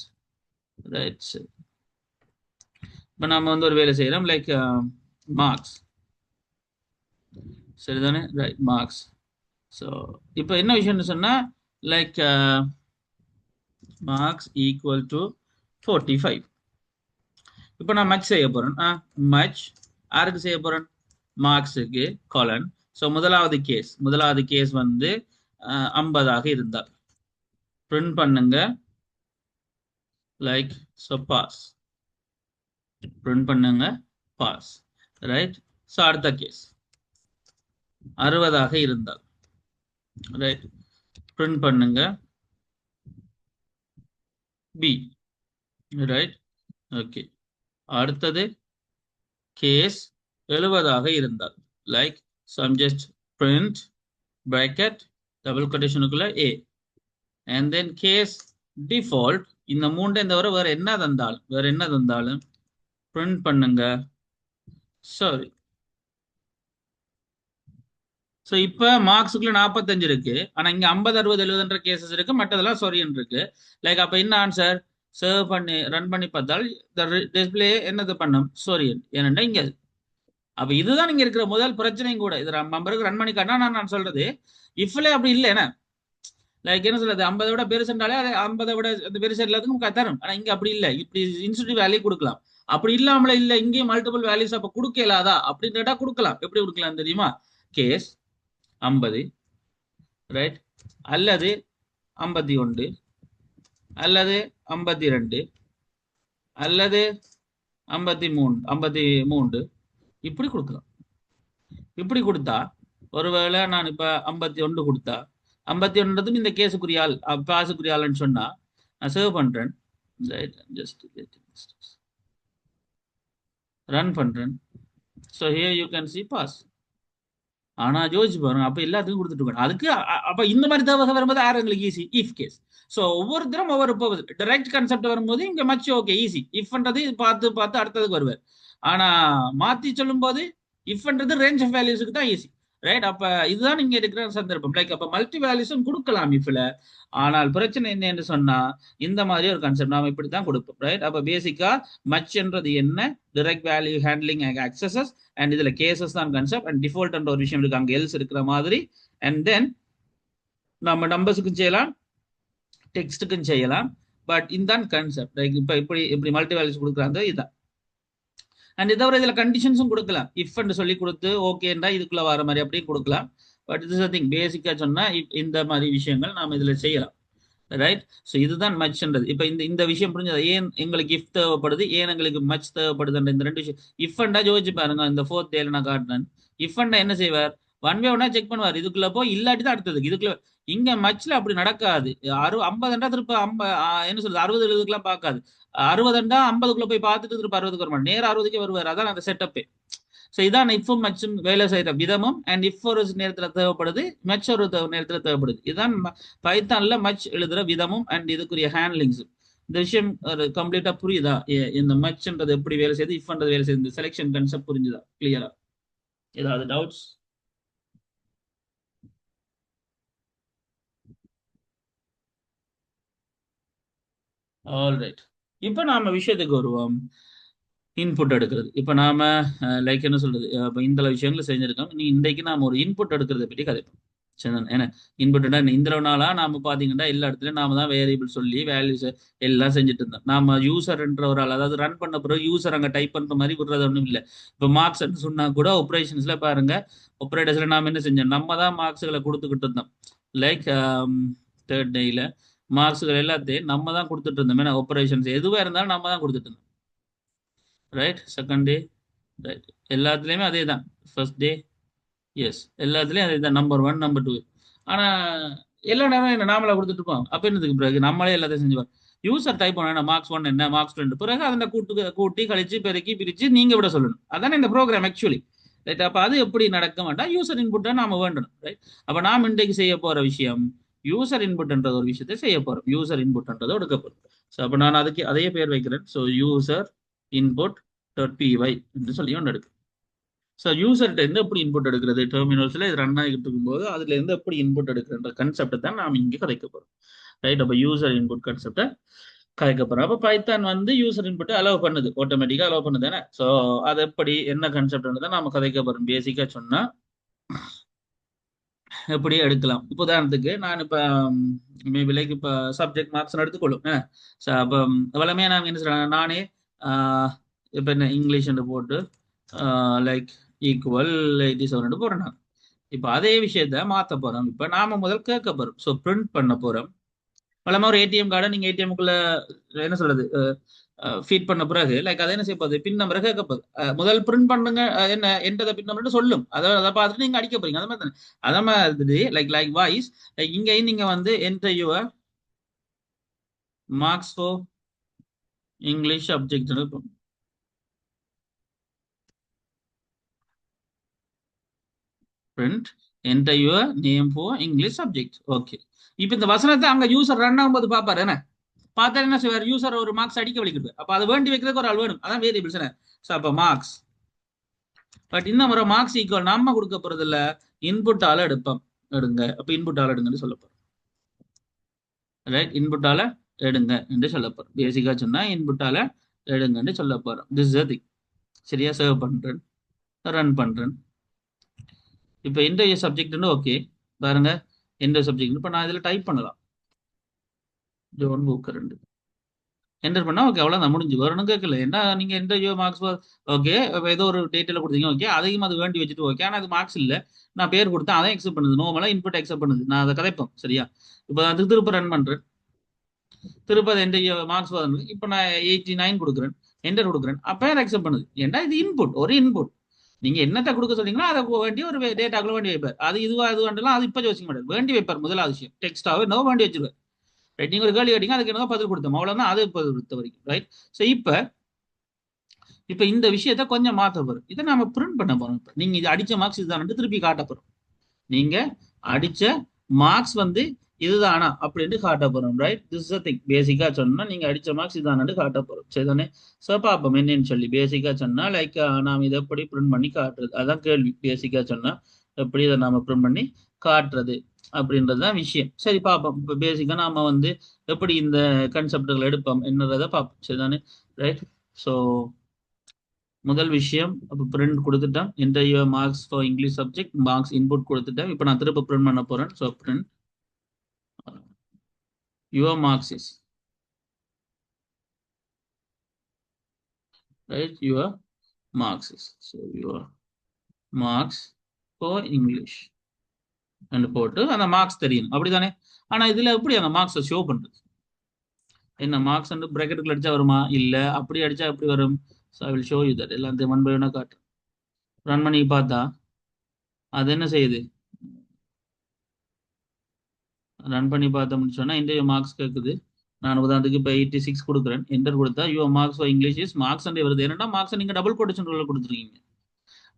right? இப்போ நம்ம வந்து ஒரு வேலை செய்யறோம் லைக் மார்க்ஸ், சரிதானே? Right, marks. ஸோ இப்போ என்ன விஷயம்னு சொன்னா லைக் மார்க்ஸ் ஈக்குவல் டு 45. இப்போ நான் மச் செய்ய போறேன். மச் யாருக்கு செய்ய போறேன்? மார்க்ஸுக்கு காலன். ஸோ முதலாவது கேஸ் வந்து 50 இருந்தால் பிரிண்ட் பண்ணுங்க லைக் ஸோ பாஸ், பிரிண்ட் பண்ணுங்க பாஸ், ரைட்? ஸோ அடுத்த கேஸ் 60 இருந்தால், ரைட்? பிரிண்ட் பண்ணுங்க பி, ரைட்? ஓகே. அடுத்தது கேஸ் 70 இருந்தால், like so I'm just print bracket double கொட்டேஷனுக்குள்ள A, and then case default. இந்த மூன்றை தவிர வேற என்ன தந்தாலும் பிரிண்ட் பண்ணுங்க சாரி. ஸோ இப்போ மார்க்ஸுக்குள்ள 45 இருக்கு, ஆனா இங்க 50, 60, 70 கேசஸ் இருக்கு, மற்றதெல்லாம் சொரியன் இருக்கு. லைக் அப்ப என்ன ஆன்சர்? சர்வ் பண்ணி ரன் பண்ணி பார்த்தால் டிஸ்பிளே என்னது பண்ணும்? சொரியன். ஏனென்றா இங்க அப்ப இதுதான் இங்க இருக்கிற முதல் பிரச்சனையும் கூட. இது நம்பருக்கு ரன் பண்ணி காட்டினா நான் சொல்றது இஃப்ல அப்படி இல்லை என்ன, லைக் என்ன சொல்றது 50 விட பெருசுன்றாலே அது 50 விட அந்த பெருசு எல்லாத்துக்கும் தரும். ஆனா இங்க அப்படி இல்லை, இப்படி இன்ஸ்டிடியூட் வேல்யூ கொடுக்கலாம். அப்படி இல்லாமல இல்ல இங்கேயும் மல்டிபிள் வேல்யூஸ் அப்ப கொடுக்கலாதா அப்படின்னு கேட்டா கொடுக்கலாம். எப்படி கொடுக்கலாம் தெரியுமா? கேஸ் 50 ரைட், அல்லது 51, அல்லது 52, அல்லது 53 இப்படி கொடுக்கலாம். இப்படி கொடுத்தா ஒருவேளை நான் இப்ப 51 கொடுத்தா 51 இந்த கேஸுக்குரிய ஆள் பாஸுக்குரிய ஆள்னு சொன்னா நான் சேவ் பண்றேன், ஜஸ்ட் ரன் பண்றேன். So here you can see pass. ஆனா யோசிச்சு பாருங்க, அப்ப எல்லாத்துக்கும் கொடுத்துட்டு இருக்கணும். அதுக்கு அப்ப இந்த மாதிரி தேவை வரும்போது ஆறு எங்களுக்கு ஈஸி இஃப் கேஸ். ஸோ ஒவ்வொருத்தரும் ஒவ்வொரு டைரக்ட் கான்செப்ட் வரும்போது இங்க மச் ஓகே ஈஸி. இஃப்ன்றது பார்த்து பார்த்து அடுத்ததுக்கு வருவார். ஆனா மாத்தி சொல்லும் போது இஃப்ன்றது ரேஞ்ச் ஆஃப் வேல்யூஸுக்கு தான் ஈஸி ரைட். அப்ப இதுதான் இங்க இருக்கிற சந்தர்ப்பம். லைக் அப்ப மல்டி வேல்யூஸும் கொடுக்கலாம் இஃப்ல. ஆனால் பிரச்சனை என்னன்னு சொன்னா இந்த மாதிரி ஒரு கான்செப்ட் நாம இப்படித்தான் கொடுப்போம் ரைட். அப்ப பேசிக்கா மச்ன்றது என்ன, direct value handling accesses, and இதுல கேசஸ் தான் கான்செப்ட், அண்ட் டிஃபால்ட் என்ற ஒரு விஷயம் இருக்கு அங்க எல்ஸ் இருக்கிற மாதிரி. அண்ட் தென் நம்ம நம்பர்ஸுக்கும் செய்யலாம், டெக்ஸ்ட்டுக்கும் செய்யலாம். பட் இதுதான் கான்செப்ட். லைக் இப்ப இப்படி மல்டி வேல்யூஸ் கொடுக்குறாங்க இதுதான். அண்ட் இதை இதுல கண்டிஷன்ஸும் கொடுக்கலாம். இஃப் சொல்லி கொடுத்து ஓகேண்டா இதுக்குள்ள வர மாதிரி அப்படியும் கொடுக்கலாம். பட் இது திங் பேசிக்கா சொன்னா இந்த மாதிரி விஷயங்கள் நாம இதுல செய்யலாம் ரைட். ஸோ இதுதான் மச்ன்றது. இப்ப இந்த விஷயம் புரிஞ்சது, ஏன் எங்களுக்கு இஃப் தேவைப்படுது, ஏன் எங்களுக்கு மச் தேவைப்படுதுன்ற இந்த ரெண்டு விஷயம். இஃப்ண்டா யோசிச்சு பாருங்க, இந்த 4th டேல நான் காட்டினேன். இஃப்ண்டா என்ன செய்வார், ஒன் வே ஒன்னா செக் பண்ணுவார், இதுக்குள்ள போய் இல்லாட்டி தான் அடுத்ததுக்கு இதுக்குள்ள. இங்க மச்ல அப்படி நடக்காது. 50 திருப்ப என்ன சொல்றது 60 எழுதுக்கெல்லாம் பார்க்காது. 60 50க்குள்ள போய் பார்த்துட்டு திருப்ப 60க்கு வர மாட்டேன், நேரம் 60க்கே வருவார். அதான் அந்த செட்டப்பே. ஸோ இதான் இஃப்பும் மச்சும் வேலை செய்யற விதமும். அண்ட் இஃப் ஒரு நேரத்தில் தேவைப்படுது, மச் ஒரு நேரத்தில் தேவைப்படுது. இதுதான் பைத்தான்ல மச் எழுதுற விதமும் அண்ட் இதுக்குரிய ஹேண்ட்லிங்ஸ். இந்த விஷயம் கம்ப்ளீட்டா புரியுதா? இந்த மச்ன்றது எப்படி வேலை செய்யுது, இஃப்ன்றது வேலை செய்யுது, செலெக்ஷன் கான்செப்ட் புரிஞ்சுதா, கிளியரா? ஏதாவது டவுட்ஸ்? ஆல்ரைட், இப்போ நாம விஷயத்துக்கு வருவோம். இன்புட் எடுக்கிறது. இப்போ நாம லைக் என்ன சொல்றது, இப்போ இந்த விஷயங்களை செஞ்சிருக்கோம். நீ இன்றைக்கு நாம ஒரு இன்புட் எடுக்கிறத பற்றி கதைப்போம். சரி, ஏன்னா இன்புட்டா இந்த நாளா நாம பாத்தீங்கன்னா எல்லா இடத்துலயும் நாம தான் வேரியபிள் சொல்லி வேல்யூஸ் எல்லாம் செஞ்சுட்டு இருந்தோம். நாம யூசர்ன்ற ஒரு ஆள், அதாவது ரன் பண்ண பிறகு யூசர் அங்க டைப் பண்ற மாதிரி விடுறது ஒன்றும் இல்லை. இப்போ மார்க்ஸ் சொன்னா கூட ஆப்ரேஷன்ஸ்ல பாருங்க, ஆப்ரேட்டர்ஸ்ல நாம என்ன செஞ்சோம், நம்ம தான் மார்க்ஸ்களை கொடுத்துக்கிட்டு இருந்தோம். லைக் 3rd டேல மார்க்ஸ்கள் எல்லாத்தையும் நம்ம தான் கொடுத்துட்டு இருந்தோம். ஏன்னா ஆப்ரேஷன்ஸ் எதுவாக இருந்தாலும் நம்ம தான் கொடுத்துட்டு இருந்தோம் ரைட். 2nd டே ரைட், எல்லாத்துலேயுமே அதே தான். 1st டே எஸ், எல்லாத்துலேயும் அதே தான், நம்பர் 1 நம்பர் 2. ஆனால் எல்லா நேரம் என்ன நாமளா கொடுத்துட்டு இருப்போம். அப்போ என்னதுக்கு பிறகு நம்மளே எல்லாத்தையும் செஞ்சுவோம். யூசர் டைப் பண்ண மார்க்ஸ் 1 என்ன, மார்க்ஸ் 2, பிறகு அதில் கூட்டி கழிச்சு பெருக்கி பிரித்து நீங்க விட சொல்லணும். அதானே இந்த ப்ரோக்ராம் ஆக்சுவலி ரைட். அப்போ அது எப்படி நடக்க மாட்டோம், யூசர் இன்புட்டை நாம வேண்டணும் ரைட். அப்போ நாம் இன்றைக்கு செய்ய போகிற விஷயம் யூசர் இன்புட்ன்ற ஒரு விஷயத்தை செய்ய போகிறோம். யூசர் இன்புட்ன்றதை எடுக்க போகிறோம். ஸோ அப்போ நான் அதுக்கு அதே பேர் வைக்கிறேன். ஸோ யூசர் இன்புட் .py என்று சொல்லி ஒன்று எடுக்கும். ஸோ யூசர்கிட்ட இருந்து எப்படி இன்புட் எடுக்கிறது, டெர்மினல்ஸ்ல இது ரன் ஆகிட்டு இருக்கும்போது அதுல இருந்து எப்படி இன்புட் எடுக்கிறன்ற கான்செப்டை தான் நாம் இங்கே கதைக்க போறோம் ரைட். அப்போ யூசர் இன்புட் கான்செப்டை கதைக்க போறோம். அப்போ பைத்தான் வந்து யூசர் இன்புட்டை அலோவ் பண்ணுது, ஆட்டோமேட்டிக்கா அலோவ் பண்ணுது தானே. ஸோ அது எப்படி என்ன கான்செப்ட் தான் நாம கதைக்க போறோம். பேசிக்கா சொன்னா எப்படி எடுக்கலாம். இப்போ உதாரணத்துக்கு நான் இப்போ மேபி லைக் இப்போ சப்ஜெக்ட் மார்க்ஸ் எடுத்துக்கொள்ளும். அப்போ வளமே நான் என்ன சொல்றேன், நானே இப்போ என்ன இங்கிலீஷ் போட்டு லைக் ஈக்குவல் 87 போறேன் நான். இப்போ அதே விஷயத்த மாற்ற போறோம். இப்போ நாம முதல் கேட்க போறோம். ஸோ பிரிண்ட் பண்ண போறோம். வளமா ஒரு ஏடிஎம் கார்டை நீங்க ஏடிஎம்குள்ள என்ன சொல்றது ஃபீட் பண்ண பிறகு லைக் அதை என்ன செய்ய போகுது, பின் நம்பரை கேட்க போகுது. முதல் பிரிண்ட் பண்ணுங்க என்ன என்கிட்ட பின் நம்பர்னு சொல்லும். அதை பார்த்துட்டு நீங்க அடிக்க போறீங்க. அது மாதிரி தானே, அதே மாதிரி லைக் வாய்ஸ் லைக் இங்கேயும் நீங்க வந்து enter your marks for English subject print enter your name for English subject. Okay, இப்போ இந்த வசனத்தை அங்க யூசர் ரன் ஆகும்போது பாப்பாரு என்ன, பார்த்தா என்ன செய்வார், யூசர் ஒரு மார்க்ஸ் அடிக்க வலிக்கிறது. அப்ப அதை வேண்டி வைக்கிறதுக்கு ஒரு ஆள் வேணும், அதான் வேரியபிள்ஸ் என்ன. ஸோ அப்போ மார்க்ஸ், பட் இன்னும் ஒரு மார்க்ஸ் ஈக்குவல் நம்ம கொடுக்க போறது இல்ல, இன்புட்டால எடுப்போம். எடுங்க, அப்ப இன்புட்டால எடுங்கன்னு சொல்ல போறோம் ரைட். இன்புட்டால எடுங்க என்று சொல்ல போறோம். பேசிக்கா சொன்னா இன்புட்டால எடுங்கன்னு சொல்ல போறோம். திஸ் இஸ் தி சரியா சேவ் பண்றேன். ரன் பண்றேன். இப்போ இன்டர்வியூ சப்ஜெக்ட்னு ஓகே பாருங்க. இன்டர்வியூ சப்ஜெக்ட் இப்போ நான் இதில் டைப் பண்ணலாம். ஜோன் புக் 2 என்டர் பண்ணா ஓகே, அவ்வளோதான், முடிஞ்சு. வரணும் கேட்கல என்ன நீங்க இன்டர்வியூ மார்க்ஸ் ஓகே, ஏதோ ஒரு டேட்டில் கொடுத்தீங்க ஓகே, அதையும் அது வேண்டி வச்சுட்டு ஓகே. ஆனால் அது மார்க்ஸ் இல்லை, நான் பேர் கொடுத்தேன், அதையும் அக்செப்ட் பண்ணுது. நோமலாக இன்புட் அக்செப்ட் பண்ணுது. நான் அதை கதைப்போம் சரியா. இப்போ அதுக்கு திரும்ப ரன் பண்றேன். திரும்ப அது இன்டர்வியூ மார்க்ஸ் வருது. இப்போ நான் 89 கொடுக்குறேன், என்டர் கொடுக்குறேன். அப்போ அக்செப்ட் பண்ணுது. ஏன்னா இது இன்புட், ஒரு இன்புட். நீங்க என்னத்தை கொடுக்க சொல்றீங்களோ அதை வேண்டி ஒரு டேட்டாக்குள்ள வேண்டி வைப்பார். அது இதுவா இது வேண்டலாம், அது இப்போ யோசிக்க மாட்டார், வேண்டி வைப்பார். முதலாவது விஷயம் டெக்ஸ்டாவே நோ வேண்டி வச்சிருவார். ரைட், நீங்க ஒரு கேள்வி கேட்டீங்க, அதுக்கு என்ன பதில் கொடுத்தோம், அவ்வளவுதான். அது பொறுத்த வரைக்கும் ரைட். ஸோ இப்போ இந்த விஷயத்த கொஞ்சம் மாற்ற போறோம். இதை நாம பிரிண்ட் பண்ண போறோம். இப்போ நீங்க இது அடிச்ச மார்க்ஸ் இதுதான் திருப்பி காட்ட போறோம். நீங்க அடிச்ச மார்க்ஸ் வந்து இதுதானா அப்படின்னு காட்ட போறோம். Right, this is thing. பேசிக்கா சொன்னா நீங்க அடிச்ச மார்க்ஸ் இதுதானு காட்ட போறோம். சரிதானே. ஸோ பார்ப்போம் என்னன்னு சொல்லி. பேசிக்கா சொன்னா லைக் நாம் இதை எப்படி பிரிண்ட் பண்ணி காட்டுறது, அதான் கேள்வி. பேசிக்கா சொன்னா எப்படி இதை நாம பிரிண்ட் பண்ணி காட்டுறது அப்படின்றதுதான் விஷயம். சரி பார்ப்போம். இப்போ பேசிக்கா நாம வந்து எப்படி இந்த கன்செப்டுகள் எடுப்போம் என்னறதை பார்ப்போம். சரிதானே. ரைட். ஸோ முதல் விஷயம், அப்போ பிரிண்ட் கொடுத்துட்டேன். Interview marks for English subject marks input கொடுத்துட்டேன். இப்போ நான் திரும்ப பிரிண்ட் பண்ண போறேன். So print your marks is right, your marks is, so your marks for English and போட்டு அந்த மார்க்ஸ் தெரியணும் அப்படிதானே. ஆனா இதுல எப்படி அந்த மார்க்ஸை ஷோ பண்றது, என்ன மார்க்ஸ் வந்து பிராக்கெட்டுக்குள்ள அடிச்சா வருமா, இல்ல அப்படி அடிச்சா எப்படி வரும். So I will show you that. எல்லாத்தையும் ஒன் பை ஒன்னா காட்டுறேன். ரன் பண்ணி பார்த்தா அது என்ன செய்யுது, ரன் பண்ணி பார்த்த முடிச்சோன்னா இன்டர்வியூ மார்க்ஸ் கேட்குது. நான் உதாரணத்துக்கு இப்போ 86 கொடுக்குறேன், என்டர் கொடுத்தா your marks for English is marks and வருது. என்னன்னா மார்க்ஸ் நீங்க டபுள் கொட்டேஷன் கொடுத்துருக்கீங்க.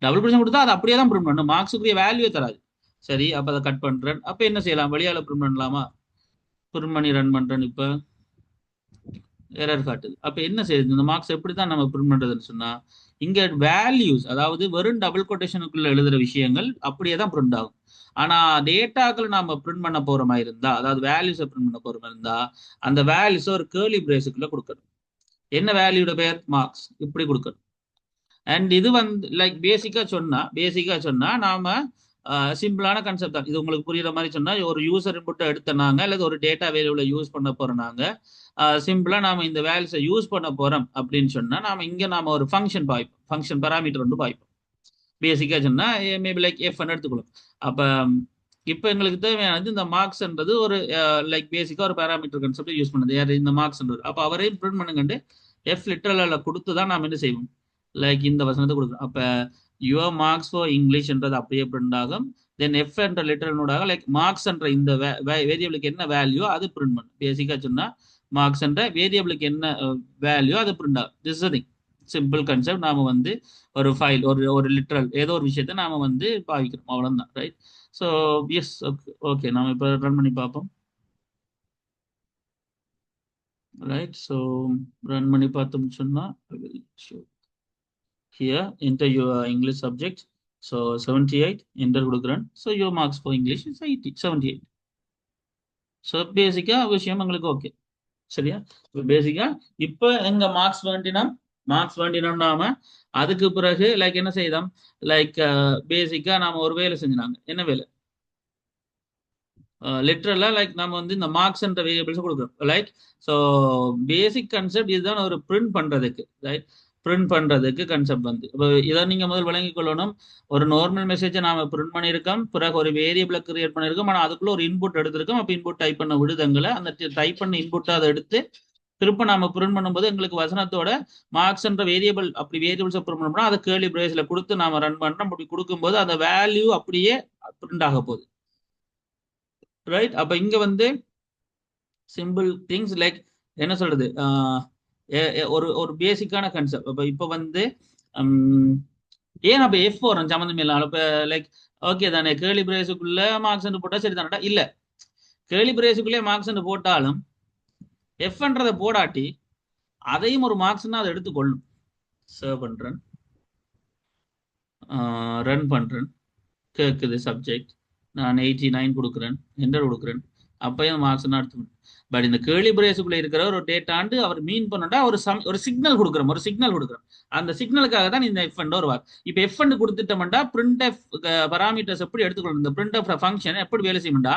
டபுள் கொட்டேஷன் கொடுத்தா அது அப்படியே தான் பிரிண்ட் பண்ணணும், மார்க்ஸுக்குரிய வேல்யூ தராது. சரி, அப்போ அதை கட் பண்றேன். அப்போ என்ன செய்யலாம், வெளியால பிரிண்ட் பண்ணலாமா. பிரிண்ட் பண்ணி ரன் பண்றேன். இப்போ எரர் காட்டுது. அப்போ என்ன செய்யுது, இந்த மார்க்ஸ் எப்படி தான் நம்ம பிரிண்ட் பண்றதுன்னு சொன்னா, இங்க வேல்யூஸ், அதாவது வெறும் டபுள் கொட்டேஷனுக்குள்ள எழுதுற விஷயங்கள் அப்படியே தான் பிரிண்ட் ஆகும். ஆனா டேட்டாக்கள் நாம பிரிண்ட் பண்ண போற மாதிரி இருந்தா, அதாவது வேல்யூஸை பிரிண்ட் பண்ண போற மாதிரி இருந்தா, அந்த வேல்யூஸ் ஒரு கேர்லி பிரேஸுக்குள்ள கொடுக்கணும். என்ன வேல்யூட பேர், மார்க்ஸ், இப்படி கொடுக்கணும். அண்ட் இது வந்து லைக் பேசிக்கா சொன்னா நாம சிம்பிளான கான்செப்ட் தான் இது. உங்களுக்கு புரியுற மாதிரி சொன்னா, ஒரு யூசர் இன்புட்டை எடுத்தனாங்க அல்லது ஒரு டேட்டா வேல்யூல யூஸ் பண்ண போறோம் நாங்க. சிம்பிளா நாம இந்த வேல்யூஸை யூஸ் பண்ண போறோம் அப்படின்னு சொன்னா, நாம ஒரு ஃபங்க்ஷன் பாய்ப்போம், ஃபங்க்ஷன் பராமீட்டர் வந்து பாய்ப்போம். பேசிக்கா சொன்னா மேபி லைக் எஃப் எடுத்துக்கலாம். அப்ப இப்போ எங்களுக்கு தேவையானது இந்த மார்க்ஸ்ன்றது ஒரு லைக் பேசிக்கா ஒரு பேராமீட்டர் கான்செப்ட் யூஸ் பண்ணது யார், இந்த மார்க்ஸ்ன்றது. அப்போ அவரையும் பிரிண்ட் பண்ணுங்கண்டு எஃப் லிட்டரல கொடுத்து தான் நாம் என்ன செய்வோம், லைக் இந்த வசனத்தை கொடுக்குறோம். அப்போ யுவர் மார்க்ஸ் ஃபார் இங்கிலீஷ்ன்றது அப்படியே பிரிண்ட் ஆகும். தென் எஃப் என்ற லிட்டரனோடாக லைக் மார்க்ஸ் என்ற இந்த வேரியபிளுக்கு என்ன வேல்யூ அது பிரிண்ட் பண்ணும். பேசிக்கா சொன்னா மார்க்ஸ் என்ற வேரியபிளுக்கு என்ன வேல்யூ அது பிரிண்ட் ஆகும். This thing, simple concept. நாம வந்து ஒரு ஃபைல், ஒரு லிட்ரல் ஏதோ ஒரு விஷயத்தை நாம வந்து பாவிக்கிறோம், அவ்வளவுதான். Right. So yes, okay okay, நாம இப்போ ரன் பண்ணி பார்ப்போம். ரைட், ஸோ ரன் பண்ணி பார்த்தோம்னு சொன்னா here enter your English subject. So 78 enter கொடுக்குறேன். So your marks for English is 78. So பேசிக்கா விஷயம் உங்களுக்கு ஓகே சரியா. பேசிக்கா இப்போ எங்க மார்க்ஸ் வேண்டினோம் நாம. அதுக்கு பிறகு லைக் என்ன செய்தோம், லைக் பேசிக்கா நாம ஒரு வேலை செஞ்சாங்க. என்ன வேலை, லிட்ரலா லைக் நம்ம வந்து இந்த மார்க்ஸ் என்ற வேரியபிள்ஸ் கொடுக்குறோம். லைக் ஸோ பேசிக் கான்செப்ட் இதுதான், ஒரு பிரிண்ட் பண்றதுக்கு. ரைட், பிரிண்ட் பண்றதுக்கு கான்செப்ட் வந்து இப்போ இதை நீங்க முதல் விளங்கிக் கொள்ளணும். ஒரு நார்மல் மெசேஜை நாம பிரிண்ட் பண்ணியிருக்கோம், பிறகு ஒரு வேரியபிளை கிரியேட் பண்ணியிருக்கோம், ஆனால் அதுக்குள்ள ஒரு இன்புட் எடுத்திருக்கோம். அப்போ இன்புட் டைப் பண்ண விடுதங்களை அந்த டைப் பண்ண இன்புட்டை அதை எடுத்து திரும்ப நாம பிரிண்ட் பண்ணும்போது எங்களுக்கு வசனத்தோட மார்க்ஸ் என்ற வேரியபிள், அப்படி வேரியபிள்ஸ் பிரிண்ட் பண்ணோம்னா அதை கேர்லி பிரேஸ்ல கொடுத்து நாம ரன் பண்றோம். அப்படி கொடுக்கும்போது அந்த வேல்யூ அப்படியே பிரிண்ட் ஆக போகுது. ரைட், அப்ப இங்க வந்து சிம்பிள் திங்ஸ் லைக் என்ன சொல்றது, ஒரு ஒரு பேசிக்கான கான்செப்ட். இப்போ வந்து ஏன் அப்ப எஃப் வரும் சம்மந்தம் இல்லாம. இப்ப லைக் ஓகே தானே, கேர்லி பிரேஸுக்குள்ள மார்க்ஸ் போட்டா சரி தானடா. இல்ல, கேர்லி பிரேஸுக்குள்ளே மார்க்ஸ் போட்டாலும் எஃப்ன்றதை போடாட்டி அதையும் ஒரு மார்க்ஸ்னா அதை எடுத்துக்கொள்ளும். சர்வ் பண்றேன், ரன் பண்றேன், கேட்குது சப்ஜெக்ட். நான் 89 கொடுக்குறேன், என்டர் கொடுக்குறேன். அப்பயும் மார்க்ஸ் எடுத்து. பட் இந்த கேர்லி பிரேஸுக்குள்ள இருக்கிற ஒரு டேட்டாண்டு அவர் மீன் பண்ணா ஒரு சிக்னல் கொடுக்குறோம். அந்த சிக்னலுக்காக தான் இந்த எஃப் ஒரு வார். இப்போ எஃப் கொடுத்துட்டோம்டா பிரிண்ட் எஃப் பராமீட்டர்ஸ் எப்படி எடுத்துக்கணும், இந்த பிரிண்ட் எஃப் ஃபங்க்ஷன் எப்படி வேலை செய்யணும்டா,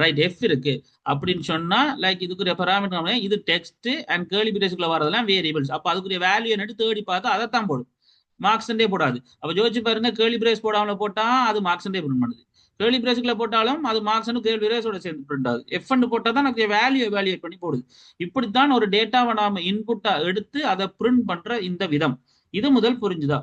ரைட் எஃப் இருக்கு அப்படின்னு சொன்னா லைக் இதுக்குரிய பராமீட்டர் இது டெக்ஸ்ட் அண்ட் கேர்லி பிரேஸுக்குள்ள வரதெல்லாம் வேரியபிள்ஸ். அப்போ அதுக்குரிய வேல்யூ என்னட்டு தேடி பார்த்து அதை தான் போடும், மார்க்ஸ்ண்டே போடாது. அப்ப யோசிச்சு பாருங்க, கேர்லி பிரேஸ் போடாமல போட்டா அது மார்க்ஸ்ண்டே பிரிண்ட் பண்ணுது, கேர்லி பிரேஸ்க்குள்ள போட்டாலும் அது மார்க்ஸ் கேர்லி பிரேஸோட சேர்ந்து பிரிண்ட் ஆகுது. எஃப் போட்டா தான் நமக்கு வேல்யூ எவாலுவேட் பண்ணி போடுது. இப்படித்தான் ஒரு டேட்டாவை நாம இன்புட்டா எடுத்து அதை பிரிண்ட் பண்ற இந்த விதம். இது முதல் புரிஞ்சுதா?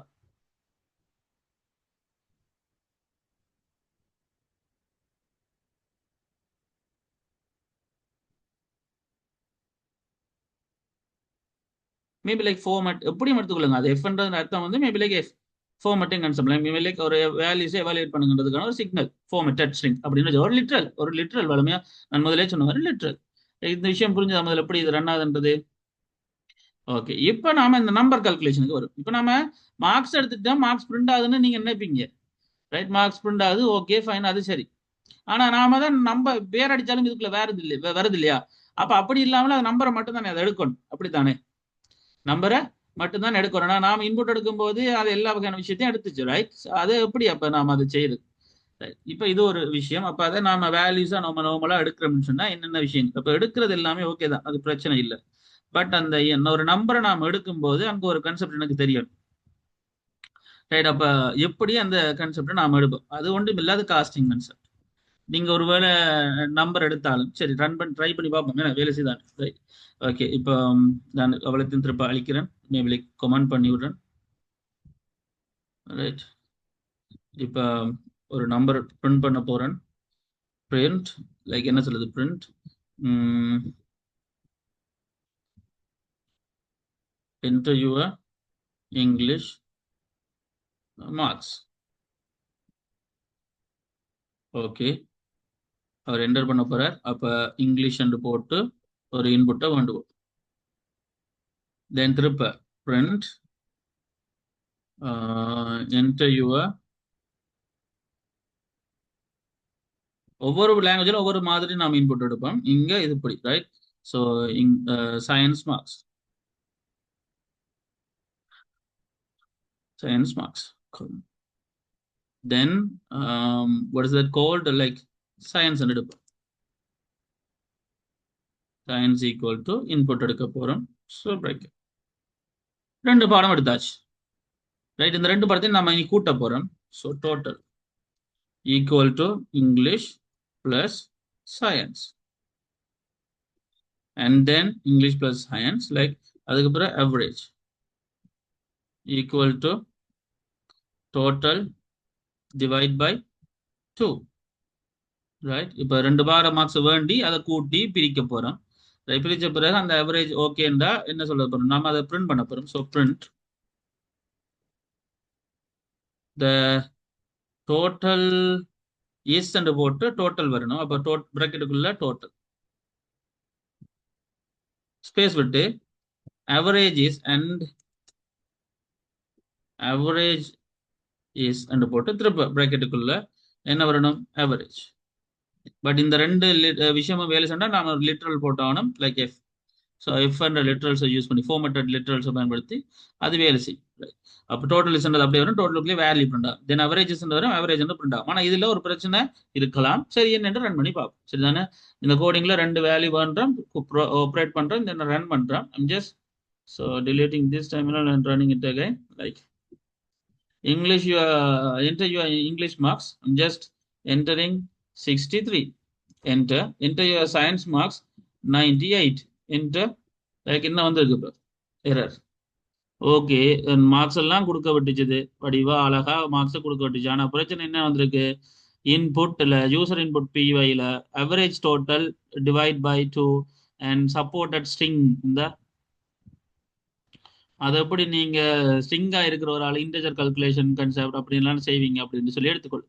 மேபி லைக் ஃபார்மேட் எப்படியும் எடுத்துக்கொள்ளுங்க. அது எஃப்ன்றது அர்த்தம் வந்து maybe like F formatting concept, maybe like ஒரு வேல்யூஸ் எவாலுவேட் பண்ணுங்கிறதுக்கான ஒரு சிக்னல் ஃபார்மேட்டட் ஸ்ட்ரிங் அப்படின்னு ஒரு லிட்ரல் வளமையா நான் முதலே சொன்ன மாதிரி லிட்ரல். இந்த விஷயம் புரிஞ்சதா முதல்ல எப்படி இது ரன் ஆகுதுன்றது? ஓகே, இப்போ நாம இந்த நம்பர் கால்குலேஷனுக்கு வரும். இப்போ நம்ம மார்க்ஸ் எடுத்துட்டோம், மார்க்ஸ் பிரிண்ட் ஆகுதுன்னு நீங்க நினைப்பீங்க, ரைட்? மார்க்ஸ் பிரிண்ட் ஆகுது, ஓகே ஃபைன், அது சரி. ஆனா நாம தான் நம்ம பேர் அடிச்சாலும் இதுக்குள்ள வருது இல்லையா? அப்ப அப்படி இல்லாமல் அது நம்பரை மட்டும் தானே அதை எடுக்கணும், அப்படித்தானே? நம்பரை மட்டும் தான் எடுக்கணும். நாம இன்புட் எடுக்கும் போது அது எல்லா வகையான விஷயத்தையும் எடுத்துச்சு, ரைட்? அது எப்படி அப்ப நாம அதை செய்யுது? இப்ப இது ஒரு விஷயம். அப்ப அதை நாம வேல்யூஸா நம்ம நார்மலா எடுக்கிறோம்னு சொன்னா என்னென்ன விஷயம், அப்ப எடுக்கிறது எல்லாமே ஓகே தான், அது பிரச்சனை இல்லை. பட் அந்த ஒரு நம்பரை நாம் எடுக்கும்போது அங்க ஒரு கான்செப்ட் எனக்கு தெரியும், ரைட்? அப்ப எப்படி அந்த கான்செப்டை நாம் எடுப்போம், அது ஒன்றும் இல்லாத காஸ்டிங் கான்செப்ட். நீங்க ஒருவேளை நம்பர் எடுத்தாலும் சரி, ட்ரை பண்ணி பார்ப்போம், ஏன்னா வேலை செய்தான், ரைட்? ஓகே, இப்போ நான் அவ்வளோத்தையும் திருப்ப அழிக்கிறேன், மேபி கமெண்ட் பண்ணி விடுறேன், ரைட்? இப்போ ஒரு நம்பர் பிரிண்ட் பண்ண போறேன். பிரிண்ட் லைக் என்ன சொல்லுது, print enter your English marks. Okay, அவர் என்டர் பண்ண போறார். அப்ப இங்கிலீஷ் போட்டு ஒரு இன்புட்டை வேண்டுவோம். தென் திருப்ப print enter your, ஒவ்வொரு லாங்குவேஜ்ல ஒவ்வொரு மாதிரி நாம் இன்புட் எடுப்போம். இங்க இது இப்படி, right? So science marks, science marks. Then what is that called, like science எடுப்போம். science equal to input எடுக்க போறோம். ஸோ bracket, ரெண்டு பாடம் எடுத்தாச்சு, ரைட்? இந்த ரெண்டு பாடத்தையும் நம்ம இனி கூட்ட போறோம். So total equal to English plus science, and then English plus science, like அதுக்கப்புறம் average equal to total divide by 2, right? இப்போ ரெண்டு பார மார்க்ஸ் வேண்டி அதை கூட்டி பிரிக்க போறோம். பிரிச்ச பிறகு அந்த அவரேஜ் ஓகேண்டா என்ன சொல்ல போறோம், நம்ம அதை பிரிண்ட் பண்ண போறோம். So print the total is போட்டு டோட்டல் வரணும். அப்போ பிராக்கெட்டுக்குள்ள டோட்டல் ஸ்பேஸ் விட்டு average is and average is and போட்டு திருப்ப பிராக்கெட்டுக்குள்ள என்ன வரணும், அவரேஜ். பட் இந்த ரெண்டு விஷயமும் வேலை செஞ்சா நாம லிட்ரல் போட்டாகணும், லைக் எஃப். ஸோ எஃப் என்ற லிட்ரல்ஸை யூஸ் பண்ணி ஃபார்மேட்டட் லிட்ரல்ஸை பயன்படுத்தி அது வேலை செய்யும். அப்போ டோட்டல் இஸ்ன்றது அப்படியே வரும், டோட்டலுக்குள்ளே வேல்யூ பிரிண்ட் ஆகும். தென் அவரேஜ் வரும், அவரேஜ் பிரிண்ட் ஆகும். ஆனால் இதுல ஒரு பிரச்சனை இருக்கலாம், சரி என்னென்று ரன் பண்ணி பார்ப்போம், சரிதானே? இந்த கோடிங்ல ரெண்டு வேல்யூ பண்றோம், ஆப்ரேட் பண்றோம், தென் ரன் பண்றோம். I'm just so deleting this terminal and running it again, like English, you enter your English marks. I'm just entering 63. Enter your science marks 98. Enter, like என்ன வந்திருக்கு எரர். ஓகே, மார்க்ஸ் எல்லாம் கொடுக்க விட்டுச்சுது, வடிவா அழகா marks கொடுக்க விட்டுச்சு. ஆனா பிரச்சனை என்ன வந்திருக்கு, இன்புட்ல யூசர் இன்புட் பிஒய்ல average total divide by 2 and supported string. இந்த அது எப்படி நீங்க ஸ்ட்ரிங்கா இருக்கிற ஒரு ஆள் இன்டெஜர் கல்குலேஷன் கான்செப்ட் அப்படின்லாம் செய்வீங்க அப்படின்னு சொல்லி எடுத்துக்கொள்.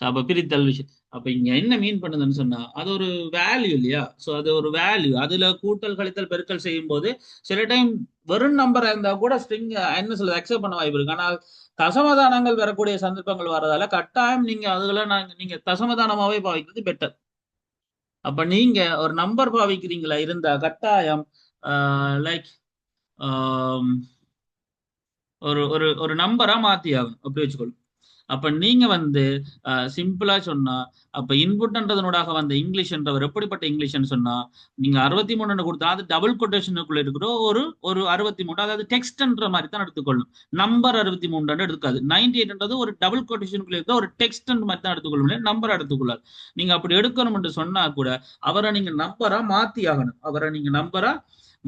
அப்ப பிரித்தல் விஷயம். அப்ப இங்க என்ன மீன் பண்ணுதுன்னு சொன்னா, அது ஒரு வேல்யூ இல்லையா? ஸோ அது ஒரு வேல்யூ, அதுல கூட்டல் கழித்தல் பெருக்கல் செய்யும் போது சில டைம் வெறும் நம்பர் இருந்தா கூட ஸ்ட்ரிங் என்ன சொல்றது அக்செப்ட் பண்ண வாய்ப்பு இருக்கு. ஆனால் தசமதானங்கள் வரக்கூடிய சந்தர்ப்பங்கள் வரதால கட்டாயம் நீங்க அதுகளை நீங்க தசமதானமாவே பாவிக்கிறது பெட்டர். அப்ப நீங்க ஒரு நம்பர் பாவிக்கிறீங்களா இருந்தா கட்டாயம் லைக் ஒரு ஒரு ஒரு நம்பரா மாத்தி ஆகணும் அப்படி வச்சுக்கொள்ளும். அப்ப நீங்க வந்து சிம்பிளா சொன்னா, அப்ப இன்புட்ன்றதனூடாக வந்த இங்கிலீஷ்ன்றவர் எப்படிப்பட்ட இங்கிலீஷ்னு சொன்னா, நீங்க 63 கொடுத்தா அது டபுள் கொட்டேஷனுக்குள்ள இருக்கிற ஒரு ஒரு 63, அதாவது டெக்ஸ்ட்ன்ற மாதிரி தான் எடுத்துக்கொள்ளும். நம்பர் 63 எடுக்காது. 98ன்றது ஒரு டபுள் கொட்டேஷனுக்குள்ள இருக்க ஒரு டெக்ஸ்ட் மாதிரி தான் எடுத்துக்கொள்ளும், நம்பர் எடுத்துக்கொள்ளாது. நீங்க அப்படி எடுக்கணும் என்று சொன்னா கூட அவரை நீங்க நம்பரா மாத்தி ஆகணும். அவரை நீங்க நம்பரா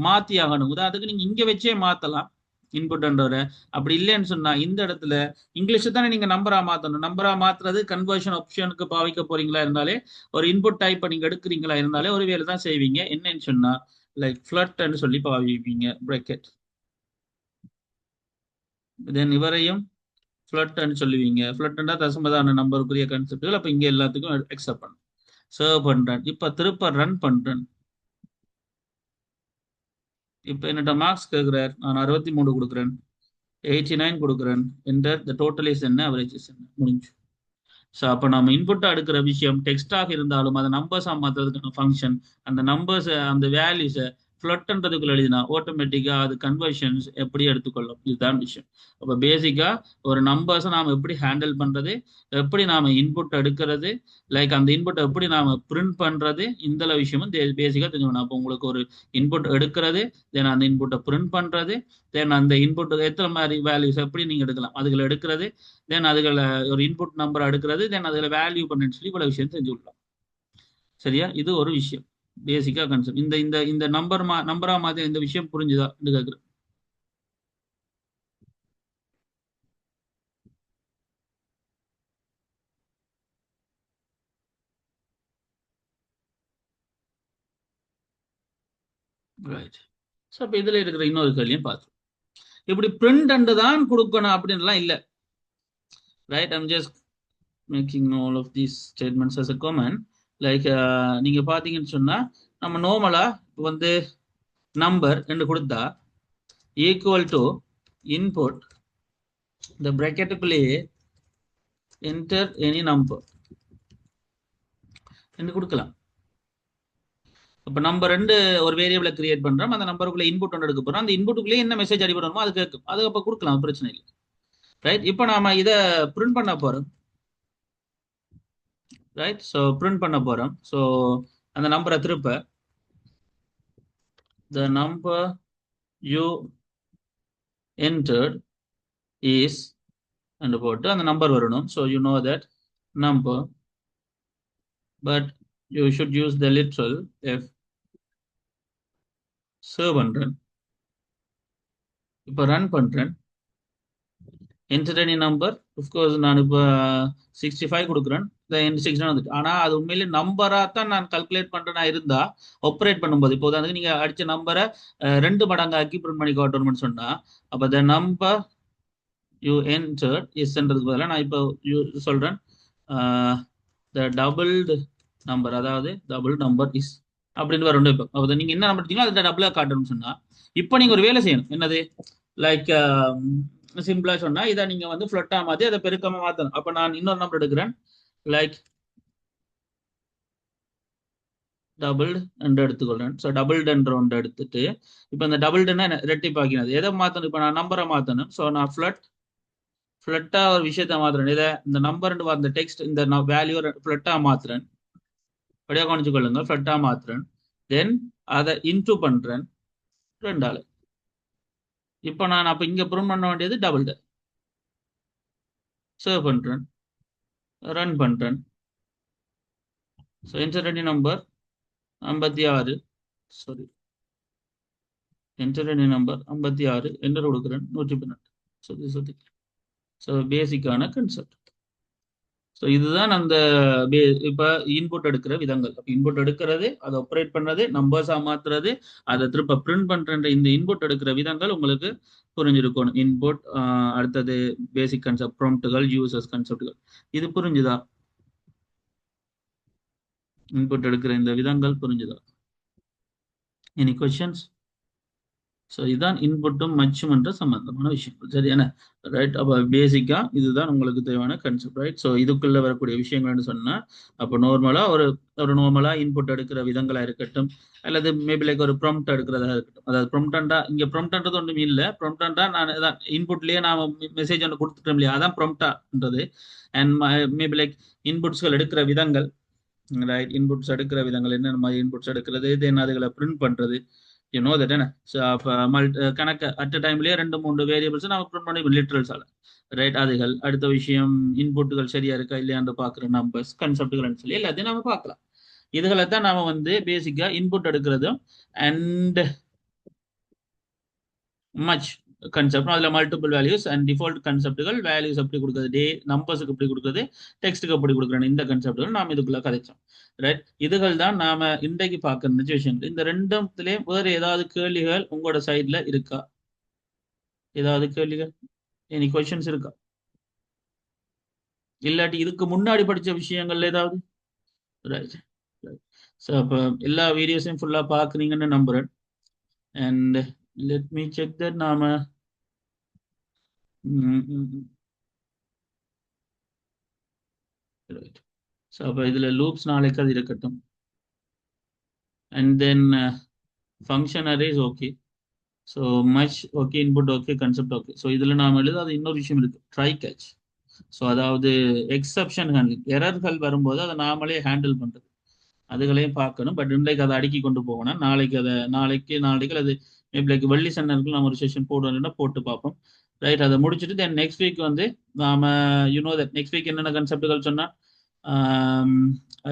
மாத்தி ஆகணும். உதாரணத்துக்கு நீங்க இங்க வச்சே மாத்தலாம் இன்புட்ன்றவரை. அப்படி இல்லைன்னு சொன்னா இந்த இடத்துல இங்கிலீஷ் தானே நீங்க நம்பரா மாத்தணும். நம்பரா மாத்துறது கன்வர்ஷன் ஆப்ஷனுக்கு பாவிக்க போறீங்களா இருந்தாலே, ஒரு இன்புட் டைப்பை நீங்க எடுக்கிறீங்களா இருந்தாலே ஒரு வேலை தான் செய்வீங்க. என்னன்னு சொன்னா லைக் ஃபிளட்ன்னு சொல்லி பாவிப்பீங்க பிராக்கெட். தென் இவரையும் ஃபிளட்ன்னு சொல்லுவீங்க. ஃபிளட்னா தசமதான நம்பருக்குரிய கான்செப்ட்கள். அப்ப இங்க எல்லாத்துக்கும் அக்செப்ட் பண்ணும். சர்வ் பண்றேன். இப்ப திருப்ப ரன் பண்றேன். இப்ப என்னோட மார்க்ஸ் கேட்கிறார். நான் 63 கொடுக்குறேன், 89 கொடுக்குறேன். என்டர் த டோட்டல் இஸ் என்ன, அவரேஜ் இஸ் என்ன, முடிஞ்சு. ஸோ அப்போ நம்ம இன்புட்டாக எடுக்கிற விஷயம் டெக்ஸ்டாக இருந்தாலும் அதை நம்பர்ஸாக மாற்றுறதுக்கான ஃபங்க்ஷன், அந்த நம்பர்ஸை அந்த வேல்யூஸை ஃப்ளட்ன்றதுக்குள்ள எழுதினா ஆட்டோமேட்டிக்காக அது கன்வர்ஷன்ஸ் எப்படி எடுத்துக்கொள்ளும். இதுதான் விஷயம். அப்போ பேசிக்காக ஒரு நம்பர்ஸை நாம் எப்படி ஹேண்டில் பண்ணுறது, எப்படி நாம் இன்புட் எடுக்கிறது, லைக் அந்த இன்புட்டை எப்படி நாம் பிரிண்ட் பண்ணுறது, இந்த விஷயமும் பேசிக்காக தெரிஞ்சுக்கணும். அப்போ உங்களுக்கு ஒரு இன்புட் எடுக்கிறது, தென் அந்த இன்புட்டை பிரிண்ட் பண்ணுறது, தென் அந்த இன்புட் எத்தனை மாதிரி வேல்யூஸ் எப்படி நீங்கள் எடுக்கலாம் அதுகளை எடுக்கிறது, தென் அதுகளை ஒரு இன்புட் நம்பர் எடுக்கிறது, தென் அதில் வேல்யூ பண்ணுன்னு சொல்லி இவ்வளவு விஷயம் செஞ்சு விடலாம். சரியா? இது ஒரு விஷயம் பேசிக்கா கான்செப்ட். இந்த இந்த இந்த நம்பரா மாதிரி இந்த விஷயம் புரிஞ்சுதா கேட்குறேன். ரைட். ஸோ இப்போ இதில் இருக்கிற இன்னொரு கேள்வியும் பார்த்தோம். இப்படி பிரிண்ட் அண்டு தான் கொடுக்கணும் அப்படின்லாம் இல்லை. Right. I'm just making all of these statements as a common. Like நீங்க பார்த்தீங்கன்னு சொன்னா நம்ம நார்மலா வந்து நம்பர் என்று கொடுத்தா ஈக்குவல் டு இன்புட் இந்த பிராக்கெட்டுக்குள்ளேயே என்டர் எனி நம்பர் என்று கொடுக்கலாம். இப்போ நம்பர் 2 ஒரு வேரியபிளை கிரியேட் பண்றோம், அந்த நம்பருக்குள்ள இன்புட் ஒன்று எடுக்க போறோம், அந்த இன்புட்டுக்குள்ளே என்ன மெசேஜ் அடிபடணுமோ அது கேட்கும், அது அப்போ கொடுக்கலாம், பிரச்சனை இல்லை. ரைட். இப்போ நாம இதை பிரிண்ட் பண்ண போறோம். ரைட். ஸோ பிரிண்ட் பண்ண போறோம். ஸோ அந்த நம்பரை திருப்ப the number you entered is and போட்டு அந்த நம்பர் வரணும். So you know that number, but you should use the literal F. Save பண்றேன். இப்போ ரன் பண்றேன். Enter any number. அஃப்கோர்ஸ் நான் இப்போ 65 கொடுக்குறேன், 69 வந்துட்டு. ஆனால் அது உண்மையிலே நம்பராக தான் நான் கல்குலேட் பண்ணுறேன்னா இருந்தா ஆப்ரேட் பண்ணும்போது, இப்போ வந்து நீங்கள் அடித்த நம்பரை 2 மடங்காக்கி பிரிண்ட் பண்ணி காட்டணும்னு சொன்னால், அப்போ த நம்பர் யூ என்டர் இஸ்ன்றதுக்கு பதிலாக நான் இப்போ சொல்கிறேன் த டபுள்டு நம்பர், அதாவது டபுள் நம்பர் இஸ் அப்படின்னு வரணும். இப்போ அப்போ நீங்கள் என்ன நம்பர் எடுத்தீங்களோ அதை டபுளாக காட்டணும்னு சொன்னால், இப்போ நீங்கள் ஒரு வேலை செய்யணும். என்னது? லைக் சிம்பிளா சொன்னா இதை நீங்க வந்து ஃபிளட்டா மாத்தி அதை பெருக்கமா மாத்தணும். அப்ப நான் இன்னொரு நம்பர் எடுக்கிறேன், லைக் டபுள் என்று எடுத்துக்கொள்றேன். ஸோ டபுள் என்ற ஒன்று எடுத்துட்டு இப்போ இந்த டபுள்டுன்னா ரெட்டிப்பாக்கினது எதை மாத்தணும்? இப்போ நான் நம்பரை மாத்தணும். ஸோ நான் ஃபிளட்டா ஒரு விஷயத்த மாத்துறேன். இதை இந்த நம்பர் அந்த டெக்ஸ்ட் இந்த வேல்யூ ஃபிளட்டா மாத்துறேன். அப்படியே கவனிச்சு கொள்ளுங்க, ஃபிளட்டா மாத்துறேன். தென் அதை இன்டூ பண்றேன் 2ஆல. இப்போ நான் அப்ப இங்க ப்ரூவ் பண்ண வேண்டியது டபுள். சேவ் பண்றேன், ரன் பண்றேன். So enter number 56, sorry enter number 56, enter கொடுக்குறேன் 112. ஸோ பேசிக்கான கன்செப்ட். ஸோ இதுதான் அந்த இப்போ இன்புட் எடுக்கிற விதங்கள். அப்போ இன்புட் எடுக்கிறது, அதை ஆப்ரேட் பண்ணுறது, நம்பர்ஸாக மாற்றுறது, அதை திருப்ப பிரிண்ட் பண்ணுற இந்த இன்புட் எடுக்கிற விதங்கள் உங்களுக்கு புரிஞ்சிருக்கணும். இன்புட், அடுத்தது பேசிக் கன்செப்ட், ப்ராம்ப்ட்டுகள், யூசர்ஸ் கன்செப்ட்கள். இது புரிஞ்சுதா? இன்புட் எடுக்கிற இந்த விதங்கள் புரிஞ்சுதா? Any questions? ஸோ இதுதான் இன்புட்டும் மச்சும் என்ற சம்பந்தமான விஷயங்கள் சரியான ரைட். அப்போ பேசிக்கா இதுதான் உங்களுக்கு தேவையான கன்செப்ட் ரைட். ஸோ இதுக்குள்ள வரக்கூடிய விஷயங்கள்னு சொன்னா அப்போ நார்மலா ஒரு ஒரு நார்மலா இன்புட் எடுக்கிற விதங்களா இருக்கட்டும், அல்லது மேபி லைக் ஒரு ப்ராம்ப்ட் எடுக்கிறதா இருக்கட்டும். அதாவது ப்ராம்ப்டா இங்க ப்ராம்ப்ட்ன்றது ஒன்றும் இல்லை. ப்ராம்ப்டா நான் இதான் இன்புட்லயே நாம மெசேஜ் ஒன்று கொடுத்துட்டோம் இல்லையா, அதான் ப்ராம்ப்டான்றது. அண்ட் மேபி லைக் இன்புட்ஸ்கள் எடுக்கிற விதங்கள் ரைட். இன்புட்ஸ் எடுக்கிற விதங்கள் என்னென்ன மாதிரி இன்புட்ஸ் எடுக்கிறது, தென் அதுகளை பிரிண்ட் பண்றது. யூ நோ தட் என்ன. ஸோ அப்போ கணக்கு அட் டைம்லேயே 2 3 வேரியபிள்ஸ் நம்ம பிரிண்ட் பண்ணி லிட்ரல்ஸால ரைட். அதுகள் அடுத்த விஷயம் இன்புட்டுகள் சரியா இருக்கா இல்லையான்னு பார்க்குற நம்பர்ஸ் கன்செப்டுகள் சொல்லி எல்லாத்தையும் நம்ம பார்க்கலாம். இதுகளை தான் நாம வந்து பேசிக்கா இன்புட் எடுக்கிறதும் அண்ட் மச் கன்செப்ட். அதில் மல்டிபிள் வேல்யூஸ் அண்ட் டிஃபால்ட் கன்செப்டுகள் வேல்யூஸ் எப்படி கொடுக்குறது, டே நம்பர்ஸுக்கு எப்படி கொடுக்குறது, டெக்ஸ்ட்டுக்கு எப்படி கொடுக்குறேன், இந்த கன்செப்டுகள் நாம் இதுக்குள்ள கதைச்சோம் ரைட். இதுகள் தான் நாம இன்றைக்கு பார்க்க நினைச்ச விஷயங்கள். இந்த ரெண்டுத்துலேயும் வேறு ஏதாவது கேள்விகள் உங்களோட சைட்ல இருக்கா? ஏதாவது கேள்விகள், எனி கொஸ்டின்ஸ் இருக்கா? இல்லாட்டி இதுக்கு முன்னாடி படிச்ச விஷயங்கள்ல ஏதாவது ரைட். ஸோ அப்போ எல்லா வீடியோஸையும் ஃபுல்லாக பார்க்குறீங்கன்னு நம்புறேன். And let me check that நாம ரைட். ஸோ அப்போ இதில் லூப்ஸ் நாளைக்கு அது இருக்கட்டும். And then function arrays okay. So much okay, input okay, concept okay. So இதில் நாம் எழுதாத இன்னொரு விஷயம் இருக்கு, ட்ரை கேட்ச். ஸோ அதாவது எக்ஸப்ஷன் ஹேண்ட்லிங், எரர்கள் வரும்போது அதை நாமளே ஹேண்டில் பண்ணுறது, அதுகளையும் பார்க்கணும். பட் இன்றைக்கு அதை அடுக்கி கொண்டு போகணும். நாளைக்கு அதை நாளைக்கு அது மேபி லைக் வெள்ளி சன்னருக்கு நம்ம ஒரு செஷன் போடுவோம்னா போட்டு பார்ப்போம் ரைட். அதை முடிச்சுட்டு தென் நெக்ஸ்ட் வீக் வந்து நாம யூனோ தட் நெக்ஸ்ட் வீக் என்னென்ன கன்செப்டுகள் சொன்னா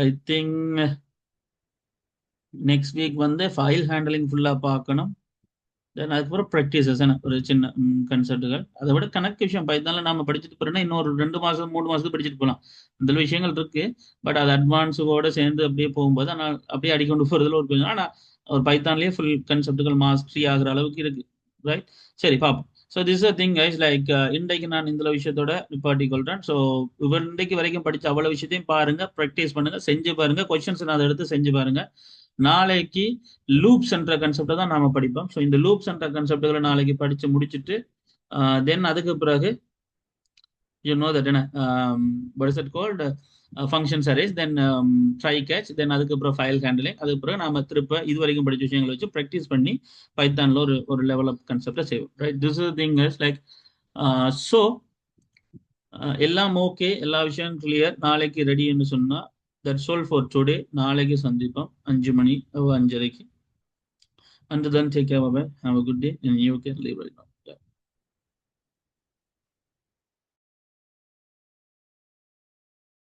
ஐ திங்க் நெக்ஸ்ட் வீக் வந்து ஃபைல் ஹேண்டலிங் ஃபுல்லாக பார்க்கணும். தென் அதுக்கப்புறம் ப்ராக்டிசஸ் ஒரு சின்ன கன்செப்டுகள். அதை விட கணக்கு விஷயம் பைத்தான்ல நாம படிச்சுட்டு போறோம்னா இன்னொரு 2 மாசம் 3 மாசத்துக்கு படிச்சுட்டு போகலாம். இந்த விஷயங்கள் இருக்கு. பட் அது அட்வான்ஸோட சேர்ந்து அப்படியே போகும்போது ஆனால் அப்படியே அடிக்கொண்டு போறதுல ஒரு கொஞ்சம் ஆனால் ஒரு பைத்தான்லேயே ஃபுல் கன்செப்டுகள் மாஸ்டரி ஆகிற அளவுக்கு இருக்கு ரைட். சரி பார்ப்போம். So this a thing guys like இன்றைக்கு நான் இந்த விஷயத்தோட நிப்பாட்டி கொள்றேன். ஸோ இன்றைக்கு வரைக்கும் படிச்ச அவ்வளவு விஷயத்தையும் பாருங்க, ப்ராக்டிஸ் பண்ணுங்க, செஞ்சு பாருங்க, கொஸ்டின்ஸ் நான் அதை எடுத்து செஞ்சு பாருங்க. நாளைக்கு லூப்ஸ் என்ற கான்செப்டை தான் நாம படிப்போம். ஸோ இந்த லூப்ஸ் என்ற கான்செப்டுகளை நாளைக்கு படிச்சு முடிச்சுட்டு தென் அதுக்கு பிறகு யூ நோ தட் என்ன what is it called functions arrays, then try catch, then அதுக்கப்புறம் ஃபைல் ஹேண்டலிங். அதுக்கு பிறகு நாம திருப்ப இது வரைக்கும் படிச்ச விஷயங்களை வச்சு ப்ராக்டிஸ் பண்ணி பைத்தான்ல ஒரு லெவல் ஆஃப் கான்செப்டை செய்வோம் right. This is thing is like so எல்லாம் ஓகே, எல்லா விஷயம் கிளியர். நாளைக்கு ரெடின்னு சொன்னா தட்ஸ் ஆல் ஃபார் டுடே. நாளைக்கு சந்திப்போம் 5 மணி 5:30. Until then, take care. Bye bye. Have a good day, and you can leave right now.